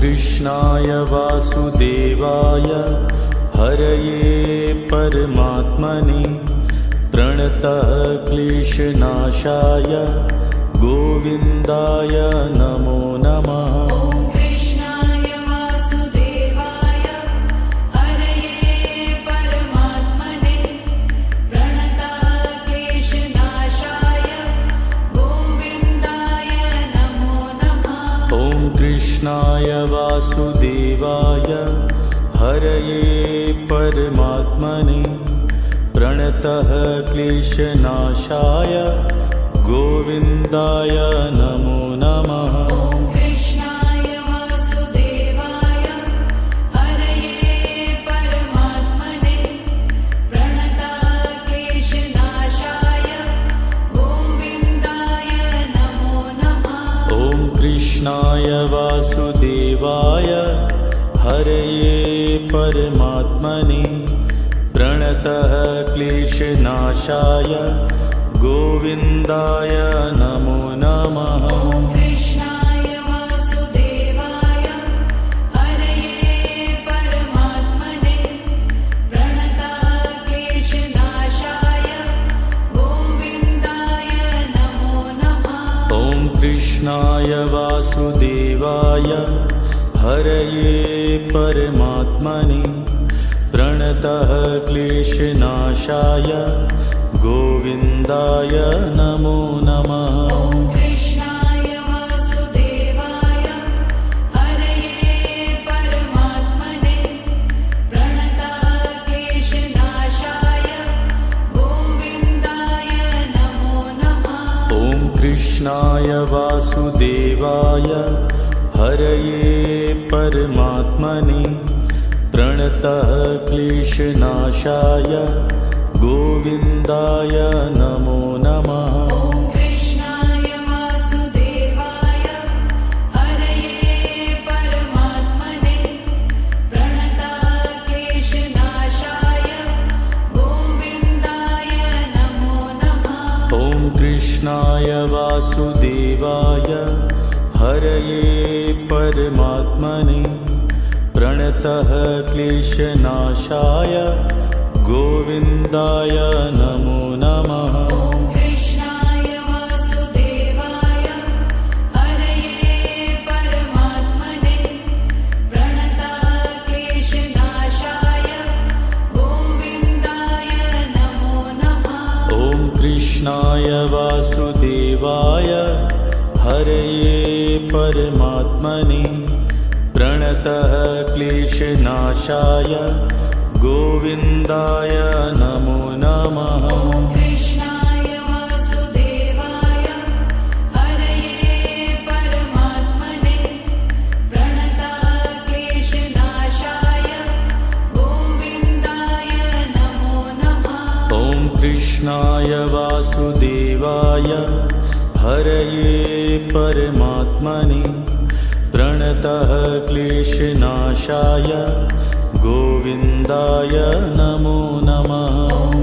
कृष्णाय वासुदेवाय हरये परमात्मने प्रणतः क्लेशनाशाय गोविन्दाय नमो नमः। कृष्णाय वासुदेवाय हरये परमात्मने प्रणतः क्लेशनाशाय गोविन्दाय नमो नमः। कृष्णाय वासुदेवाय हरये परमात्मने प्रणतः क्लेशनाशाय गोविन्दाय नमो नमः। कृष्णाय वासुदेवाय हरये परमात्मने प्रणतः क्लेशनाशाय गोविन्दाय नमो नमः। कृष्णाय वासुदेवाय हरये परमात्मने प्रणतः क्लेशनाशाय गोविन्दाय नमो नमः। कृष्णाय वासुदेवाय हरये परमात्मने प्रणतः क्लेशनाशाय गोविन्दाय नमो नमः। कृष्णाय वासुदेवाय हरये परमात्मने प्रणतः क्लेशनाशाय गोविन्दाय नमो नमः। कृष्णाय वासुदेवाय हरये परमात्मने प्रणतः क्लेशनाशाय गोविन्दाय नमो नमः। कृष्णाय वासुदेवाय हरये परमात्मने प्रणतः क्लेशनाशाय गोविन्दाय नमो नमः। कृष्णाय वासुदेवाय हरये परमात्मने प्रणतः क्लेशनाशाय गोविन्दाय नमो नमः। कृष्णाय वासुदेवाय हरये परमात्मने प्रणतः क्लेशनाशाय गोविन्दाय नमो नमः। कृष्णाय वासुदेवाय हरये परमात्मने प्रणतः क्लेशनाशाय गोविन्दाय नमो नमः। कृष्णाय वासुदेवाय हरये परमात्मने प्रणतः क्लेशनाशाय गोविन्दाय नमो नमः। कृष्णाय वासुदेवाय हरये परमात्मने प्रणतः क्लेशनाशाय गोविन्दाय नमो नमः।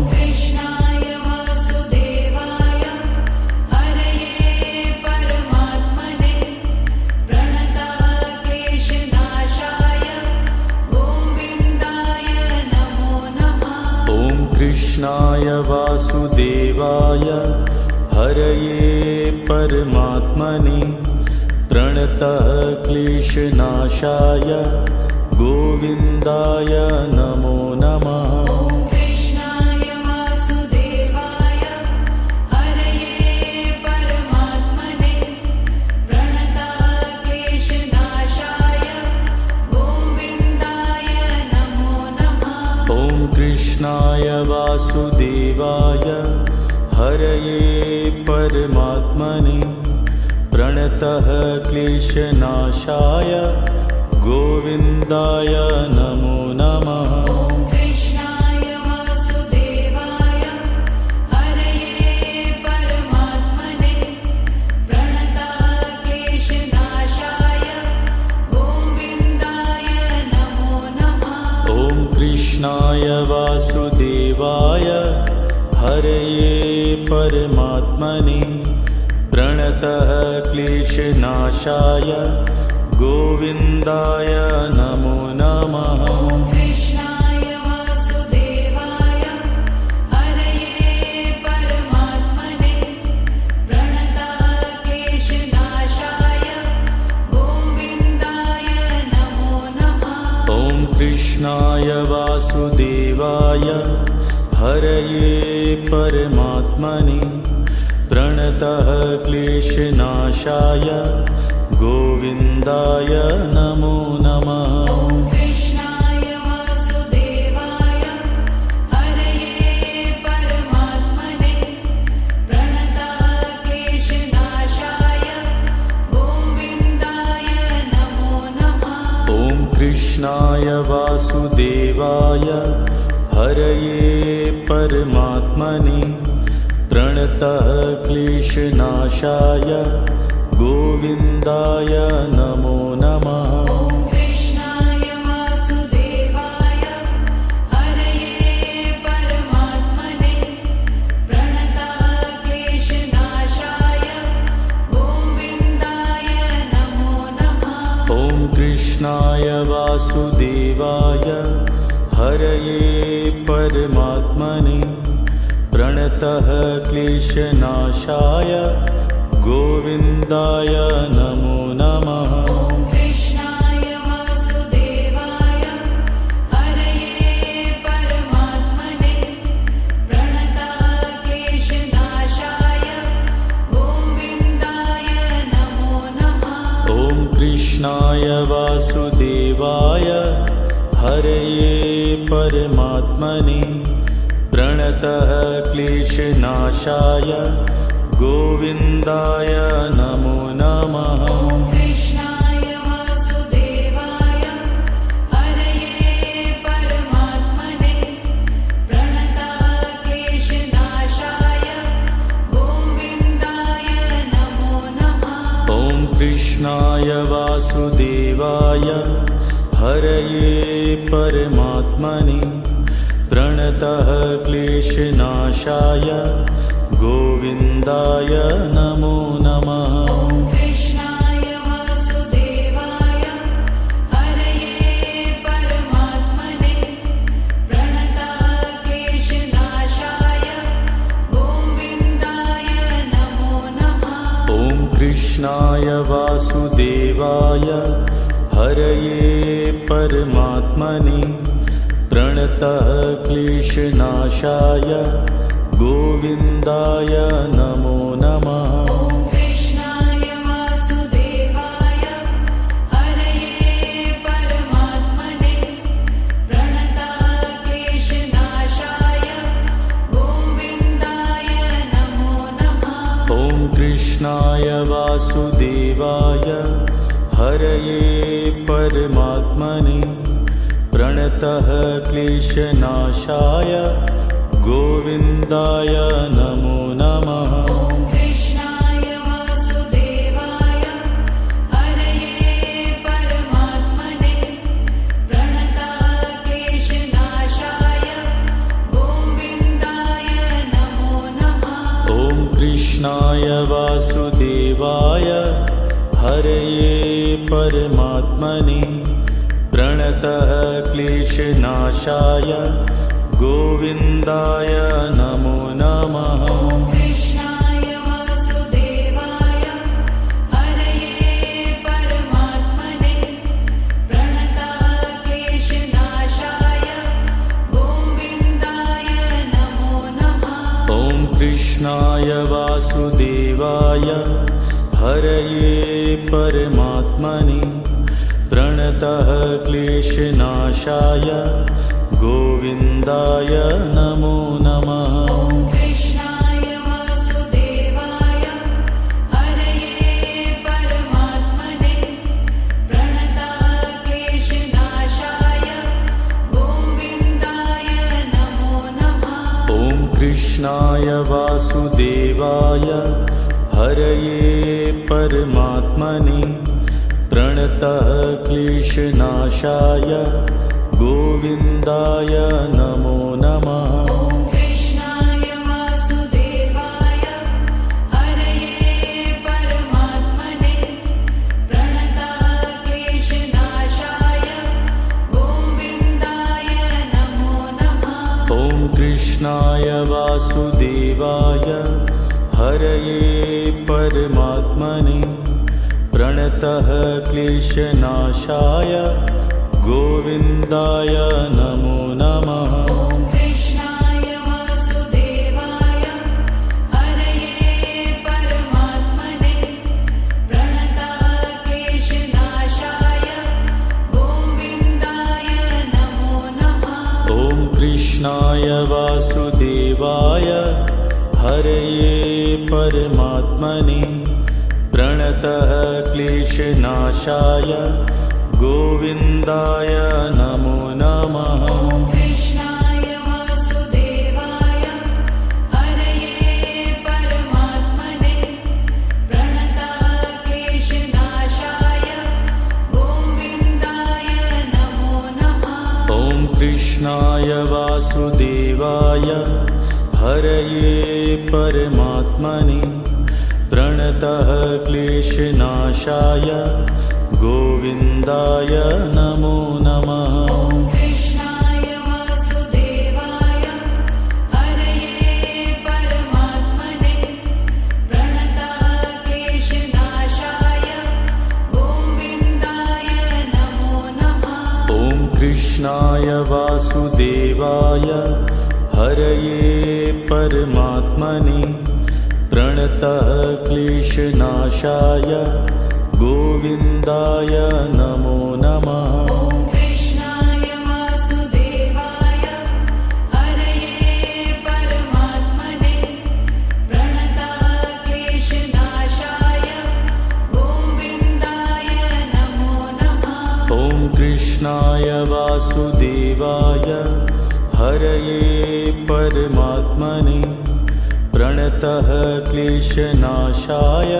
कृष्णाय वासुदेवाय हरये परमात्मने प्रणतः क्लेशनाशाय गोविन्दाय नमो नमः। कृष्णाय वासुदेवाय हरये परमात्मने प्रणतः क्लेशनाशाय गोविन्दाय नमो नमः। कृष्णाय वासुदेवाय हरये परमात्मने प्रणतः क्लेशनाशाय गोविन्दाय नमो नमः। कृष्णाय वासुदेवाय हरये परमात्मने प्रणतः क्लेशनाशाय गोविन्दाय नमो नमः। कृष्णाय वासुदेवाय हरये परमात्मने प्रणतः क्लेशनाशाय गोविन्दाय नमो नमः। कृष्णाय वासुदेवाय हरये परमात्मने प्रणतः क्लेशनाशाय गोविन्दाय नमो नमः। ॐ कृष्णाय वासुदेवाय हरये परमात्मने प्रणतक्लेशनाशाय गोविन्दाय नमो नमः। ॐ कृष्णाय वासुदेवाय हरये परमात्मने प्रणतः क्लेशनाशाय गोविन्दाय नमो नमः। ॐ कृष्णाय वासुदेवाय हरये परमात्मने प्रणतक्लेशनाशाय गोविन्दाय नमो नमः। ॐ कृष्णाय वासुदेवाय हरये परमात्मने प्रणतः क्लेशनाशाय गोविन्दाय नमो नमः। ॐ कृष्णाय वासुदेवाय हरये परमात्मने प्रणतक्लेशनाशाय गोविन्दाय नमो नमः। ॐ कृष्णाय वासुदेवाय हरये परमात्मने प्रणतः क्लेशनाशाय गोविन्दाय नमो नमः। ॐ कृष्णाय वासुदेवाय हरये परमात्मने प्रणतक्लेशनाशाय गोविन्दाय नमो नमः। ॐ कृष्णाय वासुदेवाय हरये परमात्मने प्रणतः क्लेशनाशाय गोविन्दाय नमो नमः। ॐ कृष्णाय वासुदेवाय हरये परमात्मने प्रणतक्लेशनाशाय गोविन्दाय नमो नमः। ॐ कृष्णाय वासुदेवाय हरये परमात्मने प्रणतः क्लेशनाशाय गोविन्दाय नमो नमः। ॐ कृष्णाय वासुदेवाय हरये परमात्मने प्रणतक्लेशनाशाय गोविन्दाय नमो नमः। ॐ कृष्णाय वासुदेवाय हरये परमात्मने प्रणतः क्लेशनाशाय गोविन्दाय नमो नमः। ॐ कृष्णाय वासुदेवाय हरये परमात्मने प्रणतक्लेशनाशाय गोविन्दाय नमो नमः। ॐ कृष्णाय वासुदेवाय हरये परमात्मने प्रणतः क्लेशनाशाय गोविन्दाय नमो नमः। ॐ कृष्णाय वासुदेवाय हरये परमात्मने प्रणतक्लेशनाशाय गोविन्दाय नमो नमः। ॐ कृष्णाय वासुदेवाय हरये परमात्मने प्रणतः क्लेशनाशाय गोविन्दाय नमो नमः। ॐ कृष्णाय वासुदेवाय हरये परमात्मने प्रणतक्लेशनाशाय गोविन्दाय नमो नमः। ॐ कृष्णाय वासुदेवाय हरये परमात्मने प्रणतः क्लेशनाशाय गोविन्दाय नमो नमः। ॐ कृष्णाय वासुदेवाय हरये परमात्मने प्रणतक्लेशनाशाय गोविन्दाय नमो नमः। ॐ कृष्णाय वासुदेवाय हरये परमात्मने प्रणतः क्लेशनाशाय गोविन्दाय नमो नमः। ॐ कृष्णाय वासुदेवाय हरये परमात्मने प्रणतक्लेशनाशाय कृष्णाय वासुदेवाय हरये परमात्मने प्रणतः क्लेशनाशाय गोविन्दाय नमो नमः। ॐ कृष्णाय वासुदेवाय हरये परमात्मने प्रणतः क्लेशनाशाय गोविन्दाय नमो नमः। ॐ कृष्णाय वासुदेवाय हरये परमात्मने प्रणतः क्लेशनाशाय गोविन्दाय नमो नमः। ॐ कृष्णाय वासुदेवाय हरये परमात्मने प्रणतः क्लेशनाशाय गोविन्दाय नमो नमः। ॐ कृष्णाय वासुदेवाय हरये परमात्मने प्रणतः क्लेशनाशाय गोविन्दाय नमो नमः। ॐ कृष्णाय वासुदेवाय हरये परमात्मने प्रणतः क्लेशनाशाय गोविन्दाय नमो नमः। ॐ कृष्णाय वासुदेवाय हरये परमात्मने प्रणतः क्लेशनाशाय गोविन्दाय नमो नमः। ॐ कृष्णाय वासुदेवाय हरये परमात्मने प्रणतः क्लेशनाशाय गोविन्दाय नमो नमः। ॐ कृष्णाय वासुदेवाय हरये परमात्मने प्रणतः क्लेशनाशाय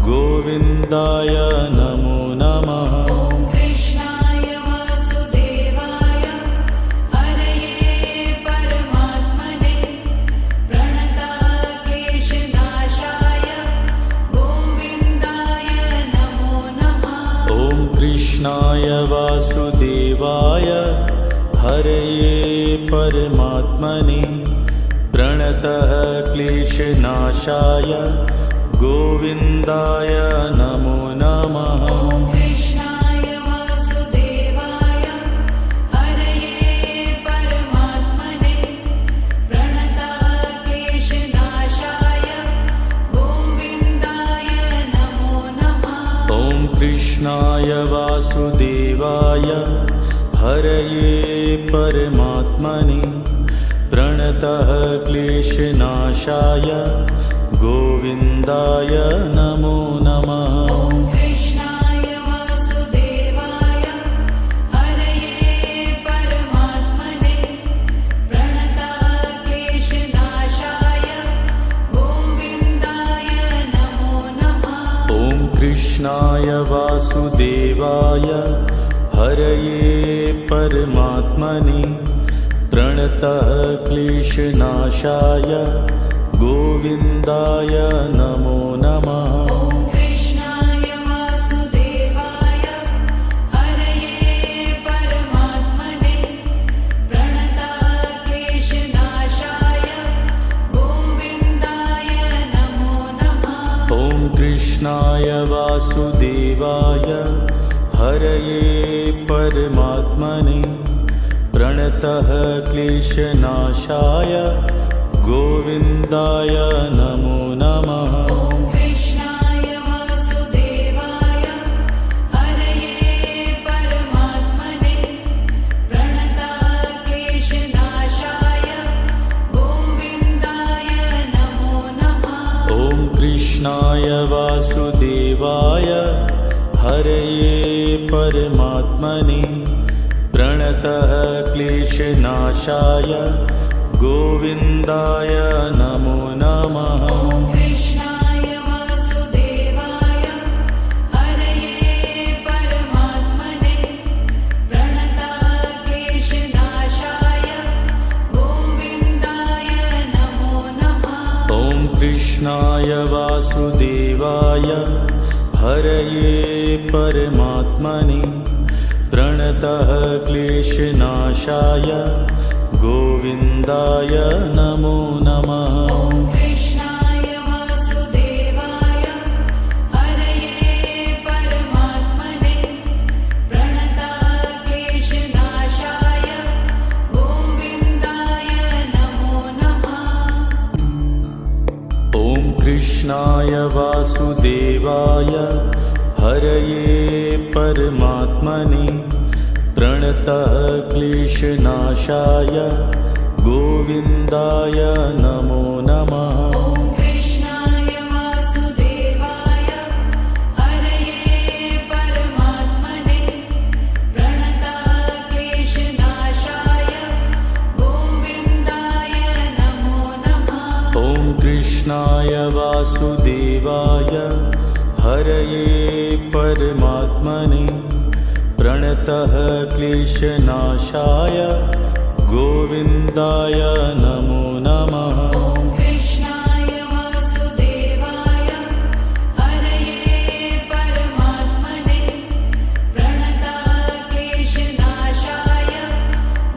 गोविन्दाय नमो नमः। ॐ कृष्णाय वासुदेवाय हरये परमात्मने प्रणतः क्लेशनाशाय गोविन्दाय नमो नमः। ॐ कृष्णाय वासुदेवाय हरये परमात्मने प्रणतः क्लेशनाशाय गोविन्दाय नमो नमः। ॐ कृष्णाय वासुदेवाय हरये परमात्मने प्रणतः क्लेशनाशाय गोविन्दाय नमो नमः। ॐ कृष्णाय वासुदेवाय हरये परमात्मने प्रणतः क्लेशनाशाय गोविन्दाय नमो नमः। ॐ कृष्णाय वासुदेवाय हरये परमात्मने प्रणतः क्लेशनाशाय गोविन्दाय नमो नमः। ॐ कृष्णाय वासुदेवाय हरये परमात्मने प्रणतः क्लेशनाशाय गोविन्दाय नमो नमः। ॐ कृष्णाय वासुदेवाय हरये परमात्मने प्रणतः क्लेशनाशाय गोविन्दाय नमो नमः। ॐ कृष्णाय वासुदेवाय हरये परमात्मने प्रणतः क्लेशनाशाय गोविन्दाय नमो नमः। ॐ कृष्णाय वासुदेवाय हरये परमात्मने प्रणतः क्लेशनाशाय गोविन्दाय नमो नमः। ॐ कृष्णाय वासुदेवाय हरये परमात्मने प्रणतः क्लेशनाशाय गोविन्दाय नमो नमः। ॐ कृष्णाय वासुदेवाय हरये परमात्मने प्रणतः क्लेशनाशाय गोविन्दाय नमो नमः। ॐ कृष्णाय वासुदेवाय हरये परमात्मने प्रणतः क्लेशनाशाय गोविन्दाय नमो नमः। ॐ कृष्णाय वासुदेवाय हरये परमात्मने प्रणतक्लेशनाशाय गोविन्दाय नमो नमः। ॐ कृष्णाय वासुदेवाय हरये परमात्मने प्रणतक्लेशनाशाय गोविन्दाय नमो नमः। ॐ कृष्णाय वासुदेवाय हरये परमात्मने प्रणतक्लेशनाशाय गोविन्दाय नमो नमः। ॐ कृष्णाय वासुदेवाय हरये परमात्मने प्रणतः क्लेशनाशाय गोविन्दाय नमो नमः। ॐ कृष्णाय वासुदेवाय हरये परमात्मने प्रणतक्लेशनाशाय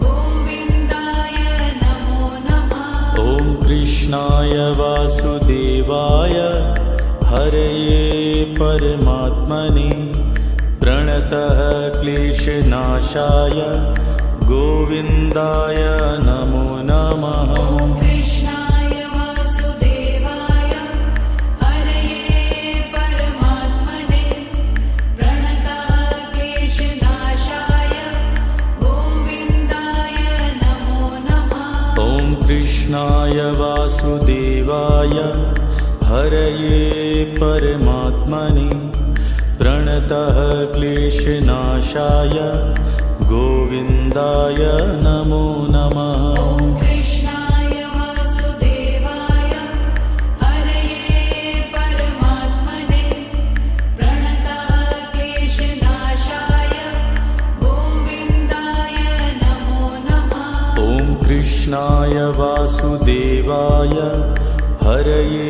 गोविन्दाय नमो नमः। ॐ कृष्णाय वासुदेवाय हरये परमात्मने प्रणतः क्लेशनाशाय गोविन्दाय नमो नमः। ॐ कृष्णाय वासुदेवाय हरये परमात्मने प्रणतक्लेशनाशाय गोविन्दाय नमो नमः। ॐ कृष्णाय वासुदेवाय हरये परमात्मने प्रणतः क्लेशनाशाय गोविन्दाय नमो नमः। ॐ कृष्णाय वासुदेवाय हरये परमात्मने प्रणतक्लेशनाशाय गोविन्दाय नमो नमः। ॐ कृष्णाय वासुदेवाय हरये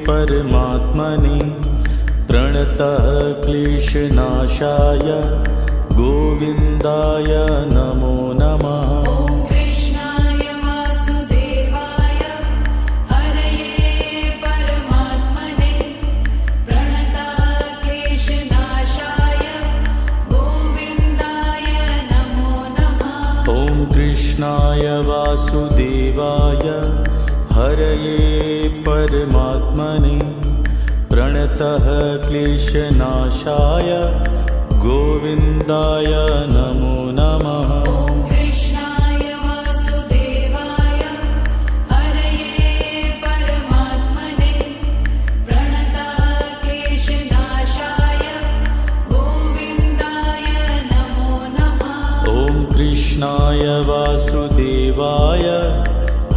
परमात्मने प्रणतः क्लेशनाशाय गोविन्दाय नमो नमः। ॐ कृष्णाय वासुदेवाय हरये परमात्मने प्रणतक्लेशनाशाय गोविन्दाय नमो नमः। ॐ कृष्णाय वासुदेवाय हरये परमात्मने प्रणतः क्लेशनाशाय गोविन्दाय नमो नमः। ॐ कृष्णाय वासुदेवाय हरये परमात्मने प्रणतक्लेशनाशाय गोविन्दाय नमो नमः। ॐ कृष्णाय वासुदेवाय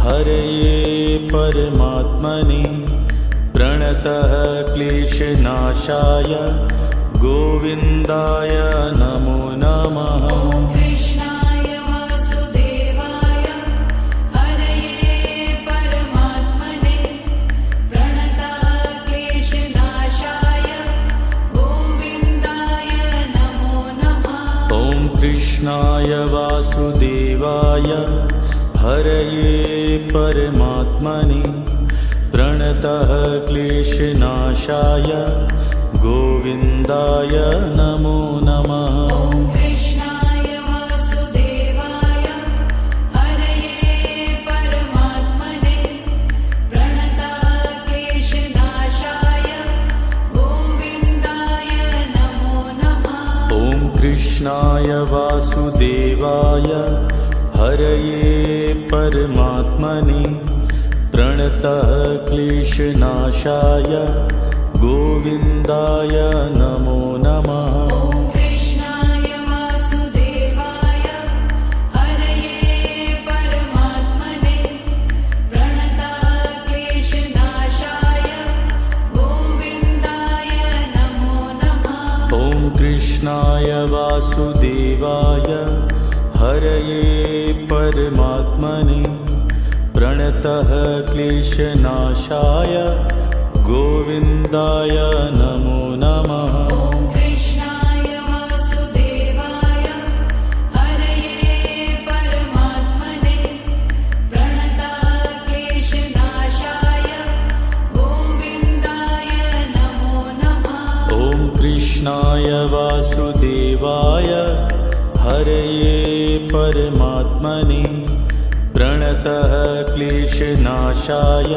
हरये परमात्मने प्रणतः क्लेशनाशाय गोविन्दाय नमो नमः। ॐ कृष्णाय वासुदेवाय हरये परमात्मने प्रणतक्लेशनाशाय गोविन्दाय नमो नमः। ॐ कृष्णाय वासुदेवाय हरये परमात्मने प्रणतः क्लेशनाशाय गोविन्दाय नमो नमः। ॐ कृष्णाय वासुदेवाय हरये परमात्मने प्रणतक्लेशनाशाय गोविन्दाय नमो नमः। ॐ कृष्णाय वासुदेवाय हरये परमात्मने प्रणतः क्लेशनाशाय गोविन्दाय नमो नमः। ॐ कृष्णाय वासुदेवाय हरये परमात्मने प्रणतक्लेशनाशाय गोविन्दाय नमो नमः। ॐ कृष्णाय वासुदेवाय हरये परमात्मने प्रणतः क्लेशनाशाय गोविन्दाय नमो नमः। ॐ कृष्णाय वासुदेवाय हरये परमात्मने कृष्णाय वासुदेवाय हरये परमात्मने प्रणतः क्लेशनाशाय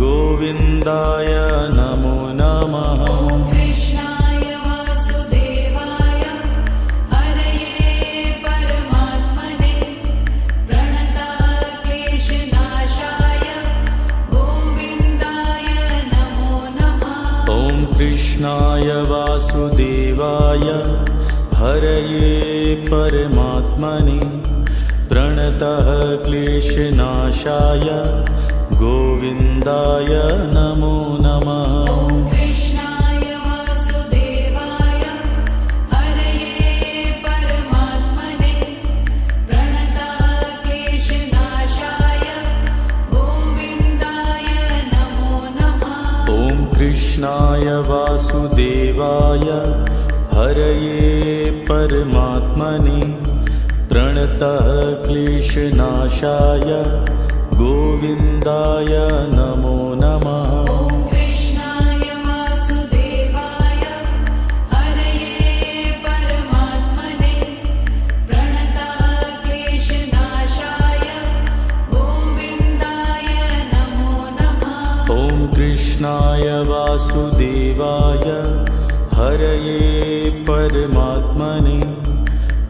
गोविन्दाय नमो नमः। ॐ कृष्णाय वासुदेवाय हरये परमात्मने प्रणतः क्लेशनाशाय गोविन्दाय नमो नमः। ॐ कृष्णाय वासुदेवाय हरये परमात्मने प्रणतः क्लेशनाशाय गोविन्दाय नमो नमः। ॐ कृष्णाय वासुदेवाय हरये परमात्मने प्रणतः क्लेशनाशाय गोविन्दाय नमो नमः। ॐ कृष्णाय वासुदेवाय हरये परमात्मने प्रणतः क्लेशनाशाय गोविन्दाय नमो नमः। ॐ कृष्णाय वासुदेवाय हरये परमात्मने प्रणतः क्लेशनाशाय गोविन्दाय नमो नमः। ॐ कृष्णाय वासुदेवाय हरये परमात्मने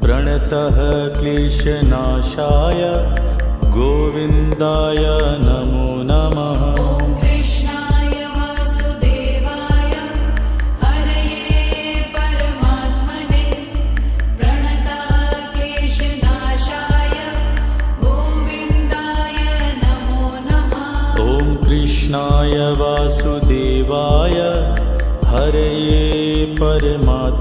प्रणतः क्लेशनाशाय गोविन्दाय नमो नमः। ॐ कृष्णाय वासुदेवाय हरये परमात्मने प्रणतः क्लेशनाशाय गोविन्दाय नमो नमः। ॐ कृष्णाय वासुदेवाय हरये परमात्मने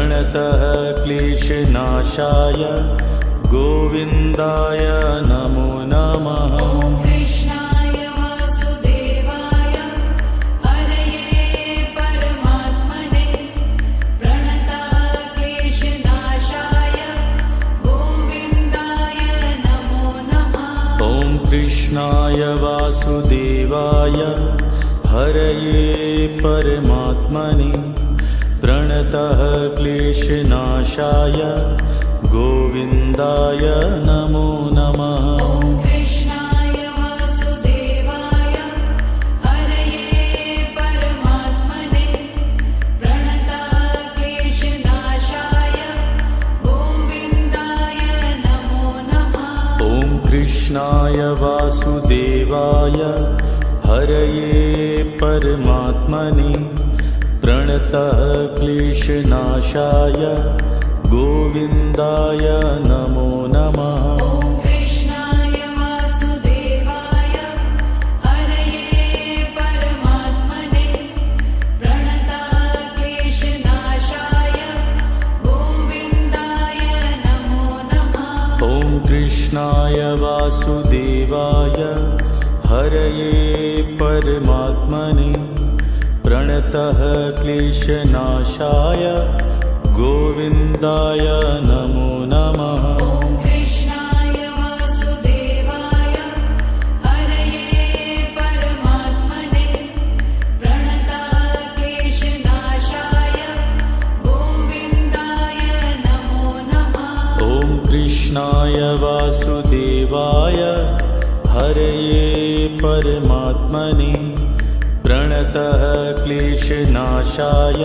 प्रणतः क्लेशनाशाय गोविन्दाय नमो नमः। ॐ कृष्णाय वासुदेवाय हरये परमात्मने प्रणतः क्लेशनाशाय गोविन्दाय नमो नमः। ॐ कृष्णाय वासुदेवाय हरये परमात्मने प्रणतः क्लेशनाशाय गोविन्दाय नमो नमः। ॐ कृष्णाय वासुदेवाय हरये परमात्मने प्रणतः क्लेशनाशाय गोविन्दाय नमो नमः। ॐ कृष्णाय वासुदेवाय हरये परमात्मने प्रणतः क्लेशनाशाय गोविन्दाय नमो नमः। ॐ कृष्णाय वासुदेवाय हरये परमात्मने प्रणतः क्लेशनाशाय गोविन्दाय नमो नमः। ॐ कृष्णाय वासुदेवाय हरये परमात्मने प्रणतः क्लेशनाशाय गोविन्दाय नमो नमः। ॐ कृष्णाय वासुदेवाय हरये परमात्मने प्रणतः क्लेशनाशाय गोविन्दाय नमो नमः। ॐ कृष्णाय वासुदेवाय हरये परमात्मने प्रणतः क्लेशनाशाय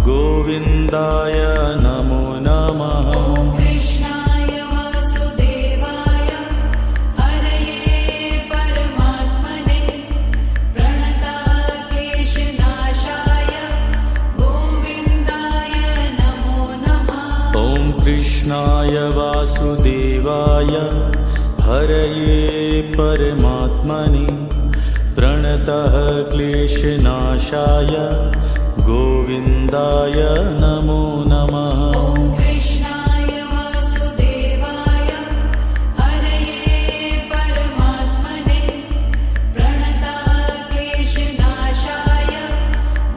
गोविन्दाय नमो नमः। ॐ कृष्णाय वासुदेवाय हरये परमात्मने प्रणतः क्लेशनाशाय गोविन्दाय नमो नमः। ॐ कृष्णाय वासुदेवाय हरये परमात्मने प्रणतः क्लेशनाशाय गोविन्दाय नमो नमः। ॐ कृष्णाय वासुदेवाय हरये परमात्मने प्रणतः क्लेशनाशाय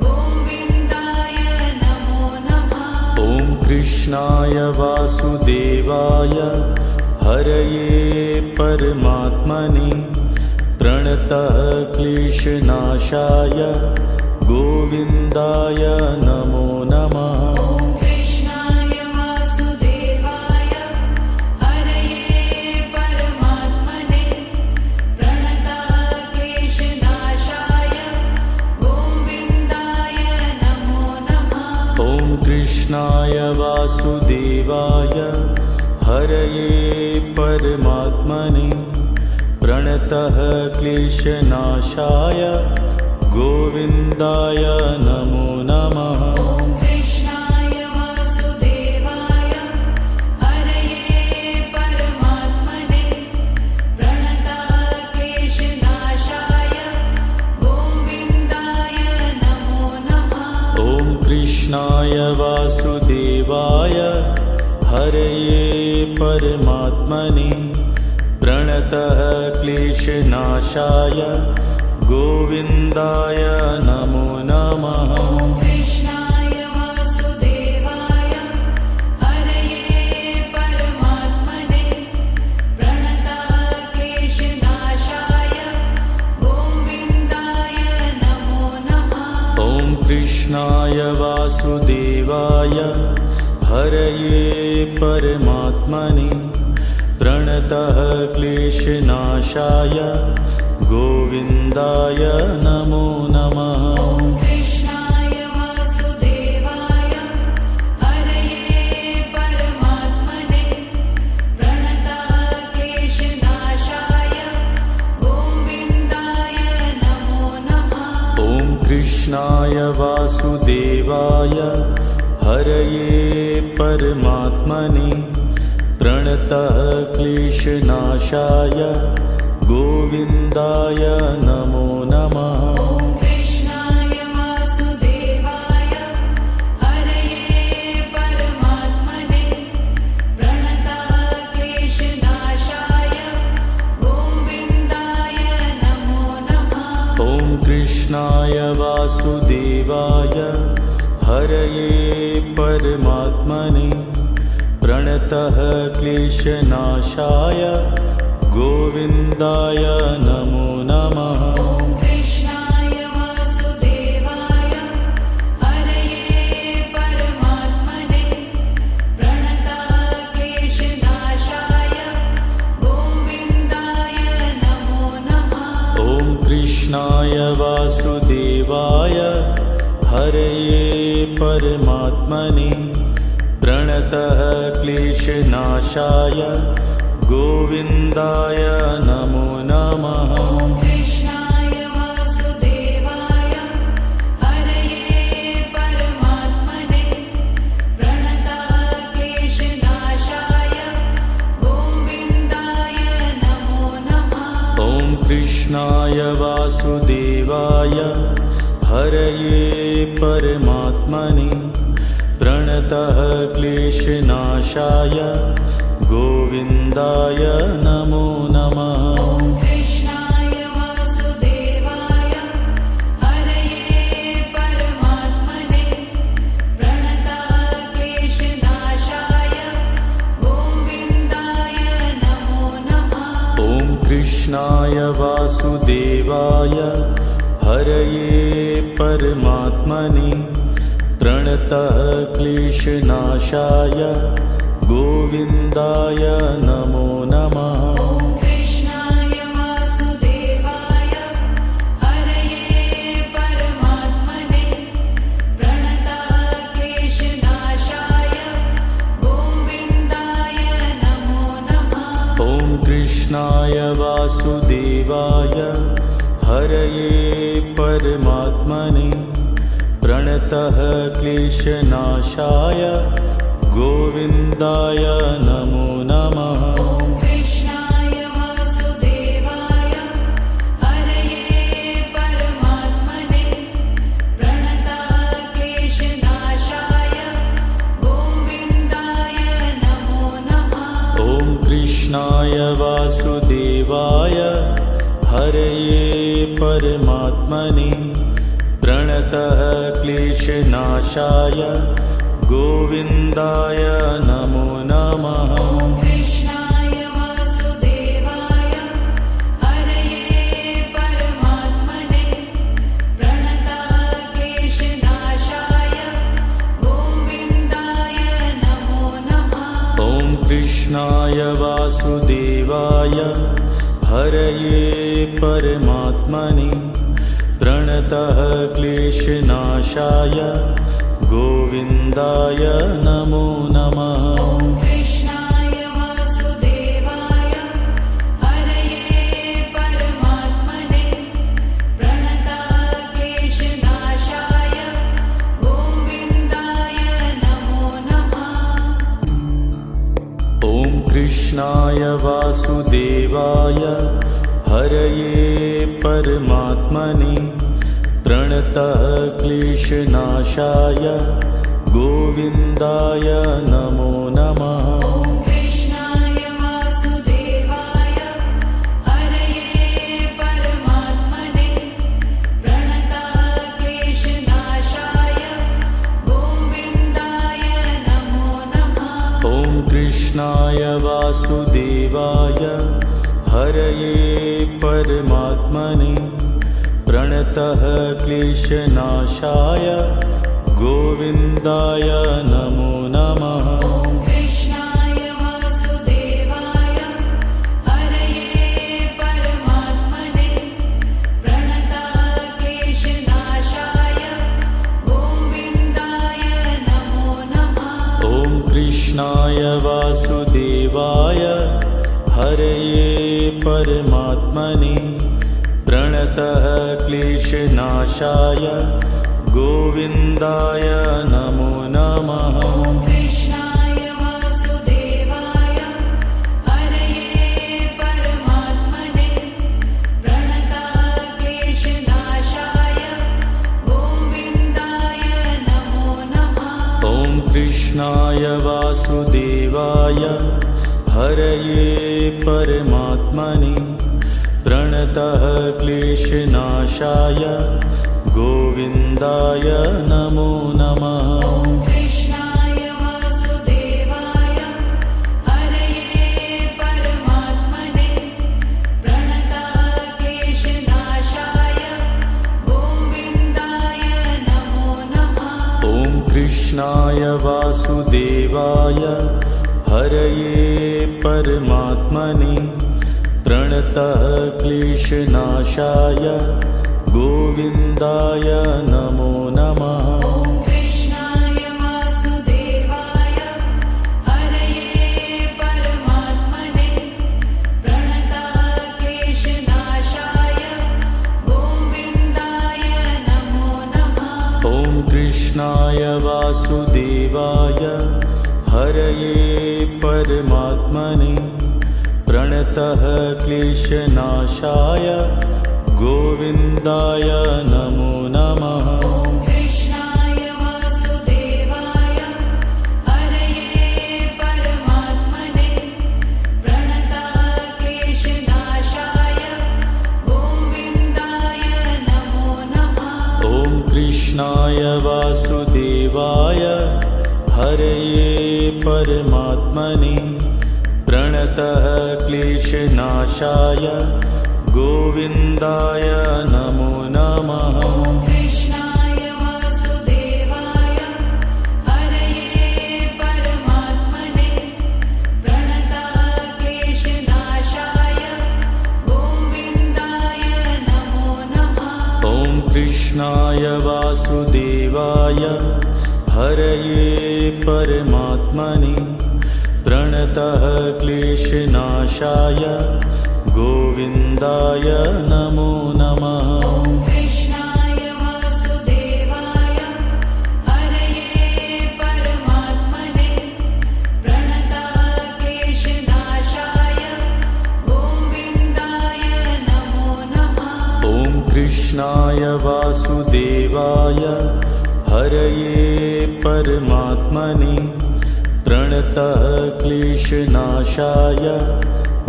गोविन्दाय नमो नमः। ॐ कृष्णाय वासुदेवाय हरये परमात्मने प्रणतः क्लेशनाशाय गोविन्दाय नमो नमः। ॐ कृष्णाय वासुदेवाय हरये परमात्मने प्रणतक्लेशनाशाय गोविन्दाय नमो नमः। ॐ कृष्णाय वासुदेवाय हरये परमात्मने प्रणतः क्लेशनाशाय गोविन्दाय नमो नमः। ॐ कृष्णाय वासुदेवाय हरये परमात्मने प्रणतक्लेशनाशाय गोविन्दाय नमो नमः। ॐ कृष्णाय वासुदेवाय हरये परमात्मने प्रणतः क्लेशनाशाय गोविन्दाय नमो नमः। ॐ कृष्णाय वासुदेवाय हरये परमात्मने प्रणतक्लेशनाशाय गोविन्दाय नमो नमः। ॐ कृष्णाय वासुदेवाय हरये परमात्मने प्रणतः क्लेशनाशाय गोविन्दाय नमो नमः। ॐ कृष्णाय वासुदेवाय हरये परमात्मने प्रणतक्लेशनाशाय गोविन्दाय नमो नमः। ॐ कृष्णाय वासुदेवाय हरये परमात्मने प्रणतः क्लेशनाशाय गोविन्दाय नमो नमः। ॐ कृष्णाय वासुदेवाय हरये परमात्मने प्रणतक्लेशनाशाय गोविन्दाय नमो नमः। ॐ कृष्णाय वासुदेवाय हरये परमात्मने प्रणतः क्लेशनाशाय गोविन्दाय नमो नमः। ॐ कृष्णाय वासुदेवाय हरये परमात्मने प्रणतक्लेशनाशाय गोविन्दाय नमो नमः। ॐ कृष्णाय वासुदेवाय हरये परमात्मने प्रणतः क्लेशनाशाय गोविन्दाय नमो नमः। ॐ कृष्णाय वासुदेवाय हरये परमात्मने प्रणतक्लेशनाशाय गोविन्दाय नमो नमः। ॐ कृष्णाय वासुदेवाय हरये परमात्मने प्रणतः क्लेशनाशाय गोविन्दाय नमो नमः। ॐ कृष्णाय वासुदेवाय हरये परमात्मने प्रणतक्लेशनाशाय गोविन्दाय नमो नमः। ॐ कृष्णाय वासुदेवाय हरये परमात्मने प्रणतः क्लेशनाशाय गोविन्दाय नमो नमः। ॐ कृष्णाय वासुदेवाय हरये परमात्मने प्रणतक्लेशनाशाय गोविन्दाय नमो नमः। ॐ कृष्णाय वासुदेवाय हरये परमात्मने प्रणतः क्लेशनाशाय गोविन्दाय नमो नमः। ॐ कृष्णाय वासुदेवाय हरये परमात्मने प्रणतक्लेशनाशाय गोविन्दाय नमो नमः। ॐ कृष्णाय वासुदेवाय हरये परमात्मने प्रणतः क्लेशनाशाय गोविन्दाय नमो नमः। ॐ कृष्णाय वासुदेवाय हरये परमात्मने प्रणतक्लेशनाशाय कृष्णाय वासुदेवाय हरये परमात्मने प्रणतः क्लेशनाशाय गोविन्दाय नमो नमः। ॐ कृष्णाय वासुदेवाय हरये परमात्मने प्रणतः क्लेशनाशाय गोविन्दाय नमो नमः। ॐ कृष्णाय वासुदेवाय हरये परमात्मने प्रणतः क्लेशनाशाय गोविन्दाय नमो नमः। ॐ कृष्णाय वासुदेवाय हरये परमात्मने प्रणतः क्लेशनाशाय गोविन्दाय नमो नमः। ॐ कृष्णाय वासुदेवाय हरये परमात्मने प्रणतः क्लेशनाशाय गोविन्दाय नमो नमः। ॐ कृष्णाय वासुदेवाय हरये परमात्मने प्रणतः क्लेशनाशाय गोविन्दाय नमो नमः। ॐ कृष्णाय वासुदेवाय हरये परमात्मने प्रणतः क्लेशनाशाय गोविन्दाय नमो नमः। ॐ कृष्णाय वासुदेवाय हरये परमात्मने प्रणतः क्लेशनाशाय गोविन्दाय नमो नमः। ॐ कृष्णाय वासुदेवाय हरये परमात्मने प्रणतः क्लेशनाशाय गोविन्दाय नमो नमः। ॐ कृष्णाय वासुदेवाय हरये परमात्मने प्रणतः क्लेशनाशाय गोविन्दाय नमो नमः। ॐ कृष्णाय वासुदेवाय हरये परमात्मने प्रणतः क्लेशनाशाय गोविन्दाय नमो नमः। ॐ कृष्णाय वासुदेवाय हरये परमात्मने प्रणतः क्लेशनाशाय गोविन्दाय नमो नमः। ॐ कृष्णाय वासुदेवाय हरये परमात्मने प्रणतः क्लेशनाशाय गोविन्दाय नमो नमः। ॐ कृष्णाय वासुदेवाय हरये परमात्मने प्रणतः क्लेशनाशाय गोविन्दाय नमो नमः। ॐ कृष्णाय वासुदेवाय हरये परमात्मने प्रणतः क्लेशनाशाय गोविन्दाय नमो नमः। ॐ कृष्णाय वासुदेवाय हरये परमात्मने प्रणतः क्लेशनाशाय गोविन्दाय नमो नमः। ॐ कृष्णाय वासुदेवाय हरये परमात्मने प्रणतः क्लेशनाशाय गोविन्दाय नमो नमः। ॐ कृष्णाय वासुदेवाय हरये परमात्मने प्रणतः क्लेशनाशाय गोविन्दाय नमो नमः। ॐ कृष्णाय वासुदेवाय हरये परमात्मने प्रणतः क्लेशनाशाय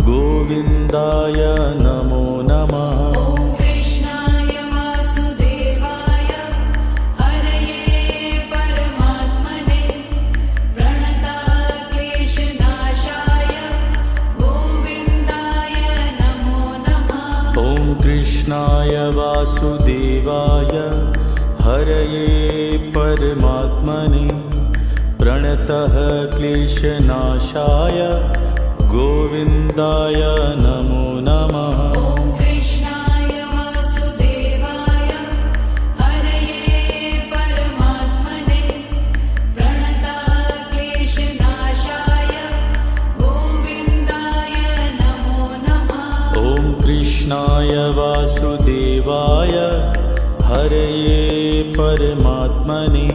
गोविन्दाय नमो नमः। ॐ कृष्णाय वासुदेवाय हरये परमात्मने प्रणतः क्लेशनाशाय गोविन्दाय नमो नमः। ॐ कृष्णाय वासुदेवाय हरये परमात्मने प्रणतः क्लेशनाशाय गोविन्दाय नमो नमः। ॐ कृष्णाय वासुदेवाय हरये परमात्मने प्रणताः क्लेशनाशाय गोविन्दाय नमो नमः। ॐ कृष्णाय वासुदेवाय हरये परमात्मने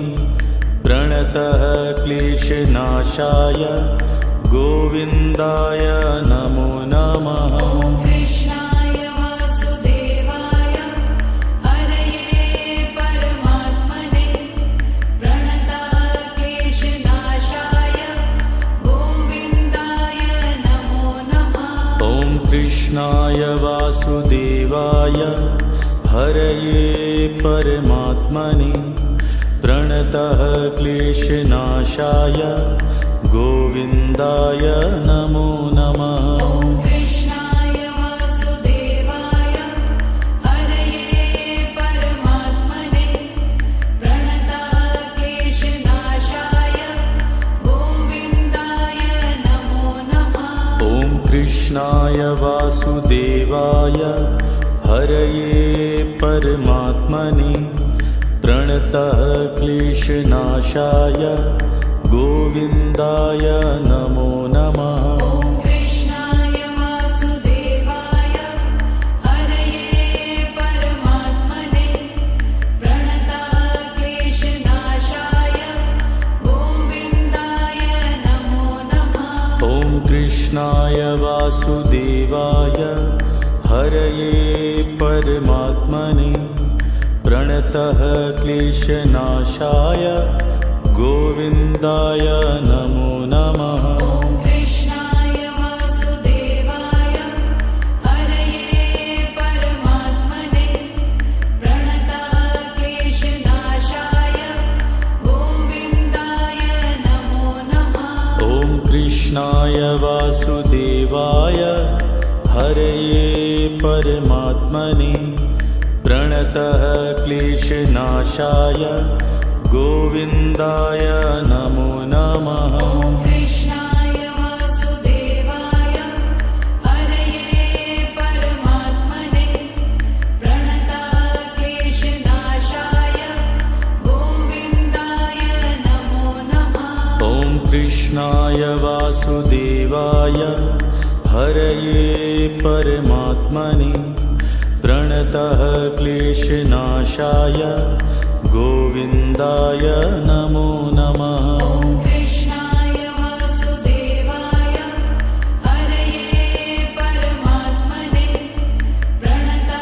प्रणतः क्लेशनाशाय गोविन्दाय नमो नमः। ॐ कृष्णाय वासुदेवाय हरये परमात्मने प्रणताः क्लेशनाशाय गोविन्दाय नमो नमः। ॐ कृष्णाय वासुदेवाय हरये परमात्मने प्रणतः क्लेशनाशाय गोविन्दाय नमो नमः। ॐ कृष्णाय वासुदेवाय हरये परमात्मने प्रणताः क्लेशनाशाय गोविन्दाय नमो नमः। ॐ कृष्णाय वासुदेवाय हरये परमात्मने प्रणतः क्लेशनाशाय गोविन्दाय नमो नमः। ॐ कृष्णाय वासुदेवाय हरये परमात्मने प्रणताः क्लेशनाशाय गोविन्दाय नमो नमः। ॐ कृष्णाय वासुदेवाय हरये परमात्मने प्रणतः क्लेशनाशाय गोविन्दाय नमो नमः। ॐ कृष्णाय वासुदेवाय हरये परमात्मने प्रणताः क्लेशनाशाय गोविन्दाय नमो नमः। ॐ कृष्णाय वासुदेवाय हरये परमात्मने प्रणतः क्लेशनाशाय गोविन्दाय नमो नमः। ॐ कृष्णाय वासुदेवाय हरये परमात्मने प्रणताः क्लेशनाशाय गोविन्दाय नमो नमः। ॐ कृष्णाय वासुदेवाय हरये परमात्मने प्रणतः क्लेशनाशाय गोविन्दाय नमो नमः। ॐ कृष्णाय वासुदेवाय हरये परमात्मने प्रणताः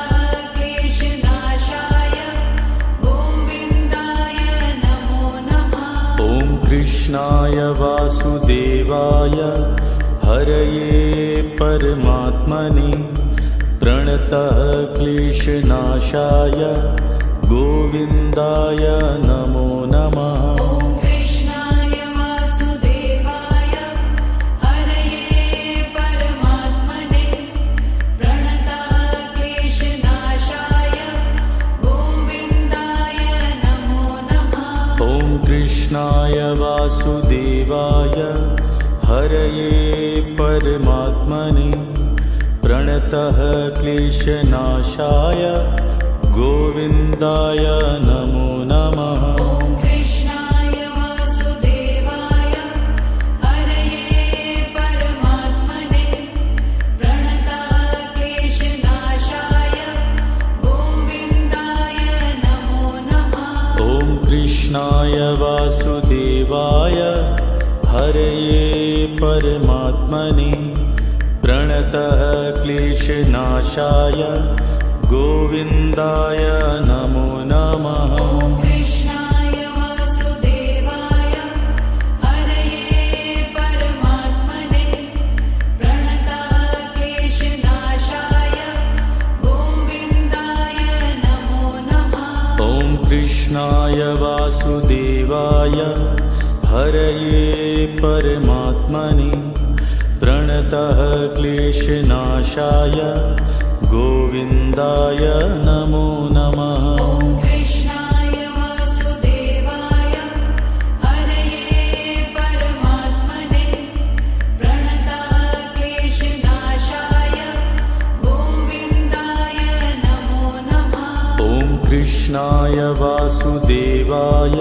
क्लेशनाशाय गोविन्दाय नमो नमः। ॐ कृष्णाय वासुदेवाय हरये परमात्मने प्रणतः क्लेशनाशाय गोविन्दाय नमो नमः। ॐ कृष्णाय वासुदेवाय हरये परमात्मने प्रणताः क्लेशनाशाय गोविन्दाय नमो नमः। ॐ कृष्णाय वासुदेवाय हरये परमात्मने प्रणतः क्लेशनाशाय गोविन्दाय नमो नमः। ॐ कृष्णाय वासुदेवाय हरये परमात्मने प्रणताः क्लेशनाशाय गोविन्दाय नमो नमः। ॐ कृष्णाय वासुदेवाय हरये परमात्मने प्रणतः क्लेशनाशाय गोविन्दाय नमो नमः। ॐ कृष्णाय वासुदेवाय हरये परमात्मने प्रणताः क्लेशनाशाय गोविन्दाय नमो नमः। ॐ कृष्णाय वासुदेवाय हरये परमात्मने प्रणतः क्लेशनाशाय गोविन्दाय नमो नमः। ॐ कृष्णाय वासुदेवाय हरये कृष्णाय वासुदेवाय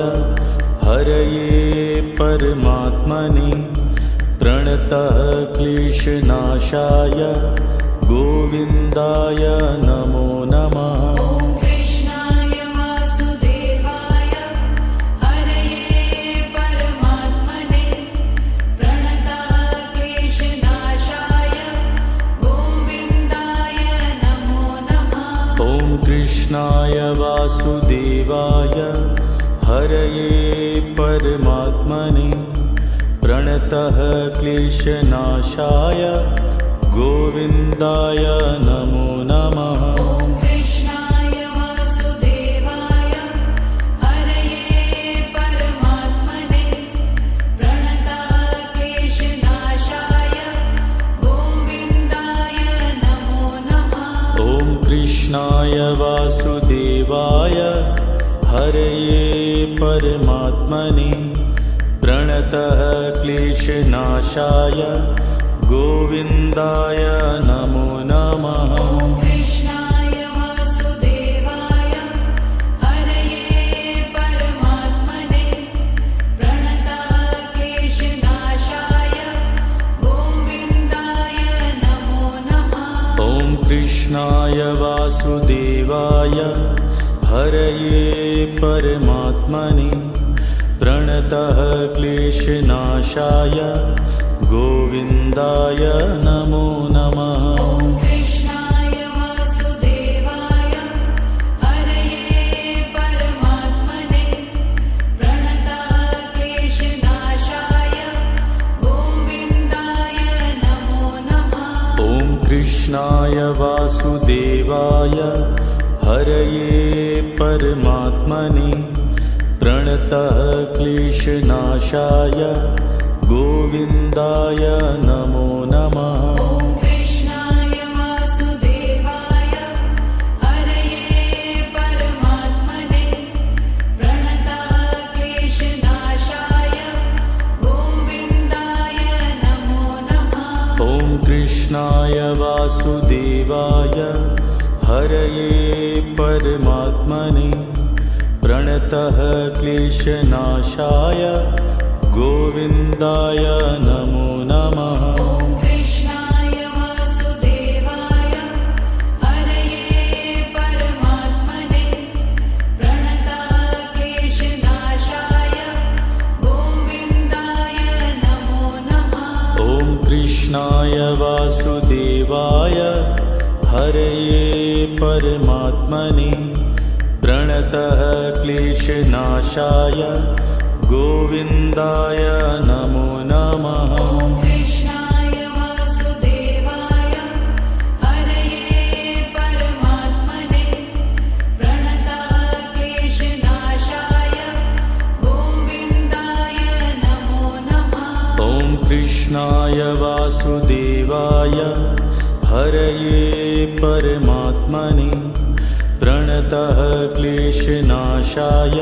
हरये परमात्मने प्रणतः क्लेशनाशाय गोविन्दाय नमो नमः। ॐ कृष्णाय वासुदेवाय हरये परमात्मने प्रणतः क्लेशनाशाय गोविन्दाय नमो नमः। ॐ कृष्णाय वासुदेवाय हरये परमात्मने प्रणतः क्लेशनाशाय गोविन्दाय नमो नमः। ॐ कृष्णाय वासुदेवाय हरये परमात्मने प्रणतः क्लेशनाशाय गोविन्दाय नमो नमः। ॐ कृष्णाय वासुदेवाय हरये परमात्मने प्रणतः क्लेशनाशाय गोविन्दाय नमो नमः। ॐ कृष्णाय वासुदेवाय हरये परमात्मने प्रणतः क्लेशनाशाय गोविन्दाय नमो नमः। ॐ कृष्णाय वासुदेवाय हरये परमात्मने प्रणतः क्लेशनाशाय गोविन्दाय नमो नमः। ॐ कृष्णाय वासुदेवाय हरये परमात्मने प्रणतः क्लेशनाशाय गोविन्दाय नमो नमः। ॐ कृष्णाय वासुदेवाय हरये परमात्मने प्रणतः क्लेशनाशाय गोविन्दाय नमो नमः। ॐ कृष्णाय वासुदेवाय हरये परमात्मने प्रणतः क्लेशनाशाय गोविन्दाय नमो नमः। ॐ कृष्णाय वासुदेवाय हरये परमात्मने प्रणतः क्लेशनाशाय गोविन्दाय नमो नमः। ॐ कृष्णाय वासुदेवाय हरये परमात्मने प्रणतः क्लेशनाशाय गोविन्दाय नमो नमः। ॐ कृष्णाय वासुदेवाय हरये परमात्मने प्रणतः क्लेशनाशाय गोविन्दाय नमो नमः। ॐ कृष्णाय वासुदेवाय हरये परमात्मने प्रणतः क्लेशनाशाय गोविन्दाय नमो नमः। ॐ कृष्णाय वासुदेवाय हरये परमात्मने प्रणतः क्लेशनाशाय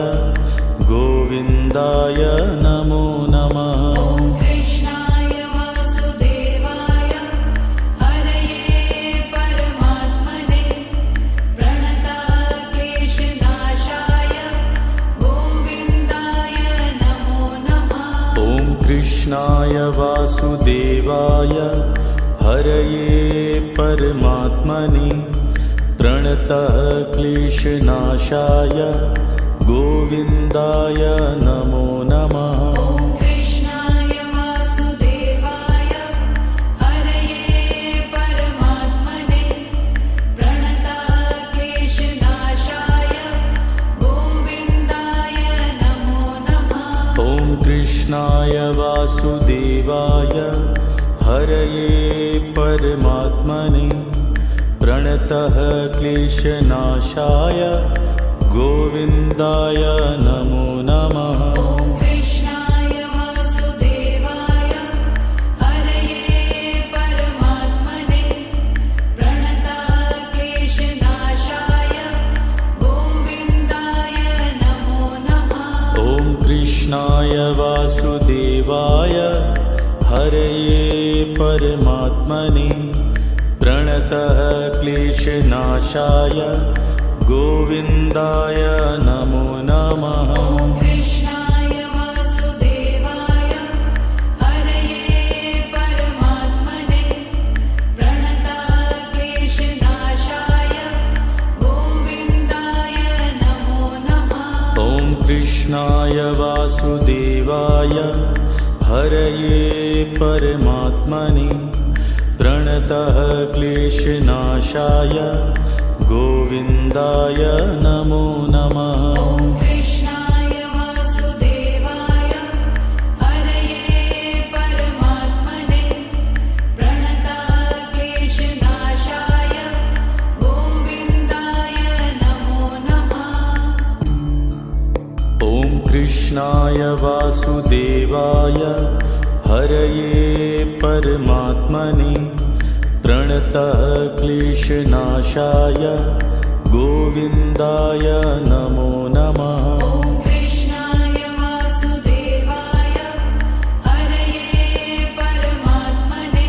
गोविन्दाय नमो नमः। ॐ कृष्णाय वासुदेवाय हरये परमात्मने प्रणतः क्लेशनाशाय गोविन्दाय नमो नमः। ॐ कृष्णाय वासुदेवाय हरये परमात्मने प्रणतः क्लेशनाशाय गोविन्दाय नमो नमः। ॐ कृष्णाय वासुदेवाय हरये परमात्मने प्रणतः क्लेशनाशाय गोविन्दाय नमो नमः। ॐ कृष्णाय वासुदेवाय हरये परमात्मने प्रणतः क्लेशनाशाय गोविन्दाय नमो नमः। ॐ कृष्णाय वासुदेवाय हरये परमात्मने प्रणतः क्लेशनाशाय गोविन्दाय नमो नमः। ॐ कृष्णाय वासुदेवाय हरये परमात्मने प्रणतः क्लेशनाशाय गोविन्दाय नमो नमः। ॐ कृष्णाय वासुदेवाय हरये परमात्मने प्रणतक्लेशनाशाय गोविन्दाय नमो नमः। ॐ कृष्णाय वासुदेवाय हरये परमात्मने प्रणतः क्लेशनाशाय गोविन्दाय नमो नमः। ॐ कृष्णाय वासुदेवाय हरये परमात्मने प्रणतक्लेशनाशाय गोविन्दाय नमो नमः। ॐ कृष्णाय वासुदेवाय हरये परमात्मने प्रणतः क्लेशनाशाय गोविन्दाय नमो नमः। ॐ कृष्णाय वासुदेवाय हरये परमात्मने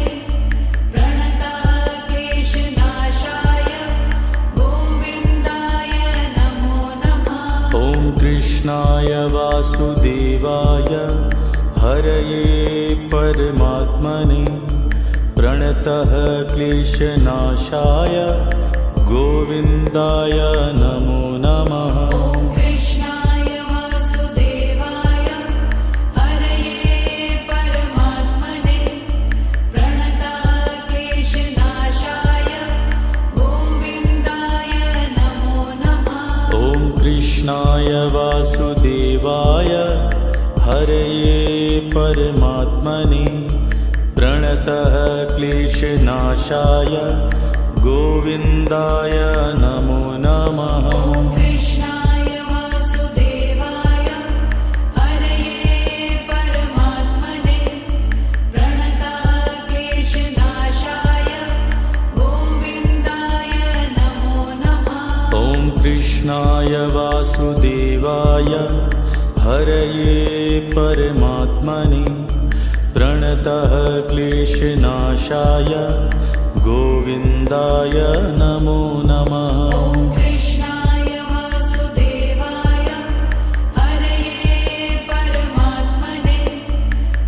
प्रणतक्लेशनाशाय गोविन्दाय नमो नमः। ॐ कृष्णाय वासुदेवाय हरये परमात्मने प्रणतः क्लेशनाशाय गोविन्दाय नमो नमः। ॐ कृष्णाय वासुदेवाय हरये परमात्मने प्रणतक्लेशनाशाय गोविन्दाय नमो नमः। ॐ कृष्णाय वासुदेवाय हरये परमात्मने प्रणतः क्लेशनाशाय गोविन्दाय नमो नमः। ॐ कृष्णाय वासुदेवाय हरये परमात्मने प्रणतक्लेशनाशाय गोविन्दाय नमो नमः। ॐ कृष्णाय वासुदेवाय हरये परमात्मने प्रणतः क्लेशनाशाय गोविन्दाय नमो नमः। ॐ कृष्णाय वासुदेवाय हरये परमात्मने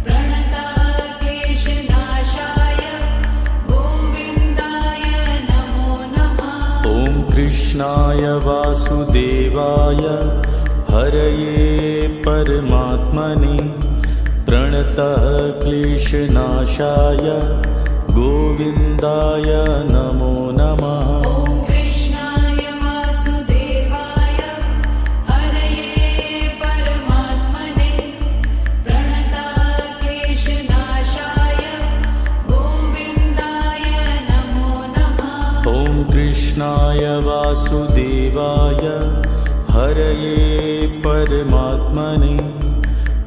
प्रणतक्लेशनाशाय गोविन्दाय नमो नमः। ॐ कृष्णाय वासुदेवाय हरये परमात्मने प्रणतः क्लेशनाशाय गोविन्दाय नमो नमः। ॐ कृष्णाय वासुदेवाय हरये परमात्मने प्रणतक्लेशनाशाय गोविन्दाय नमो नमः। ॐ कृष्णाय वासुदेवाय हरये परमात्मने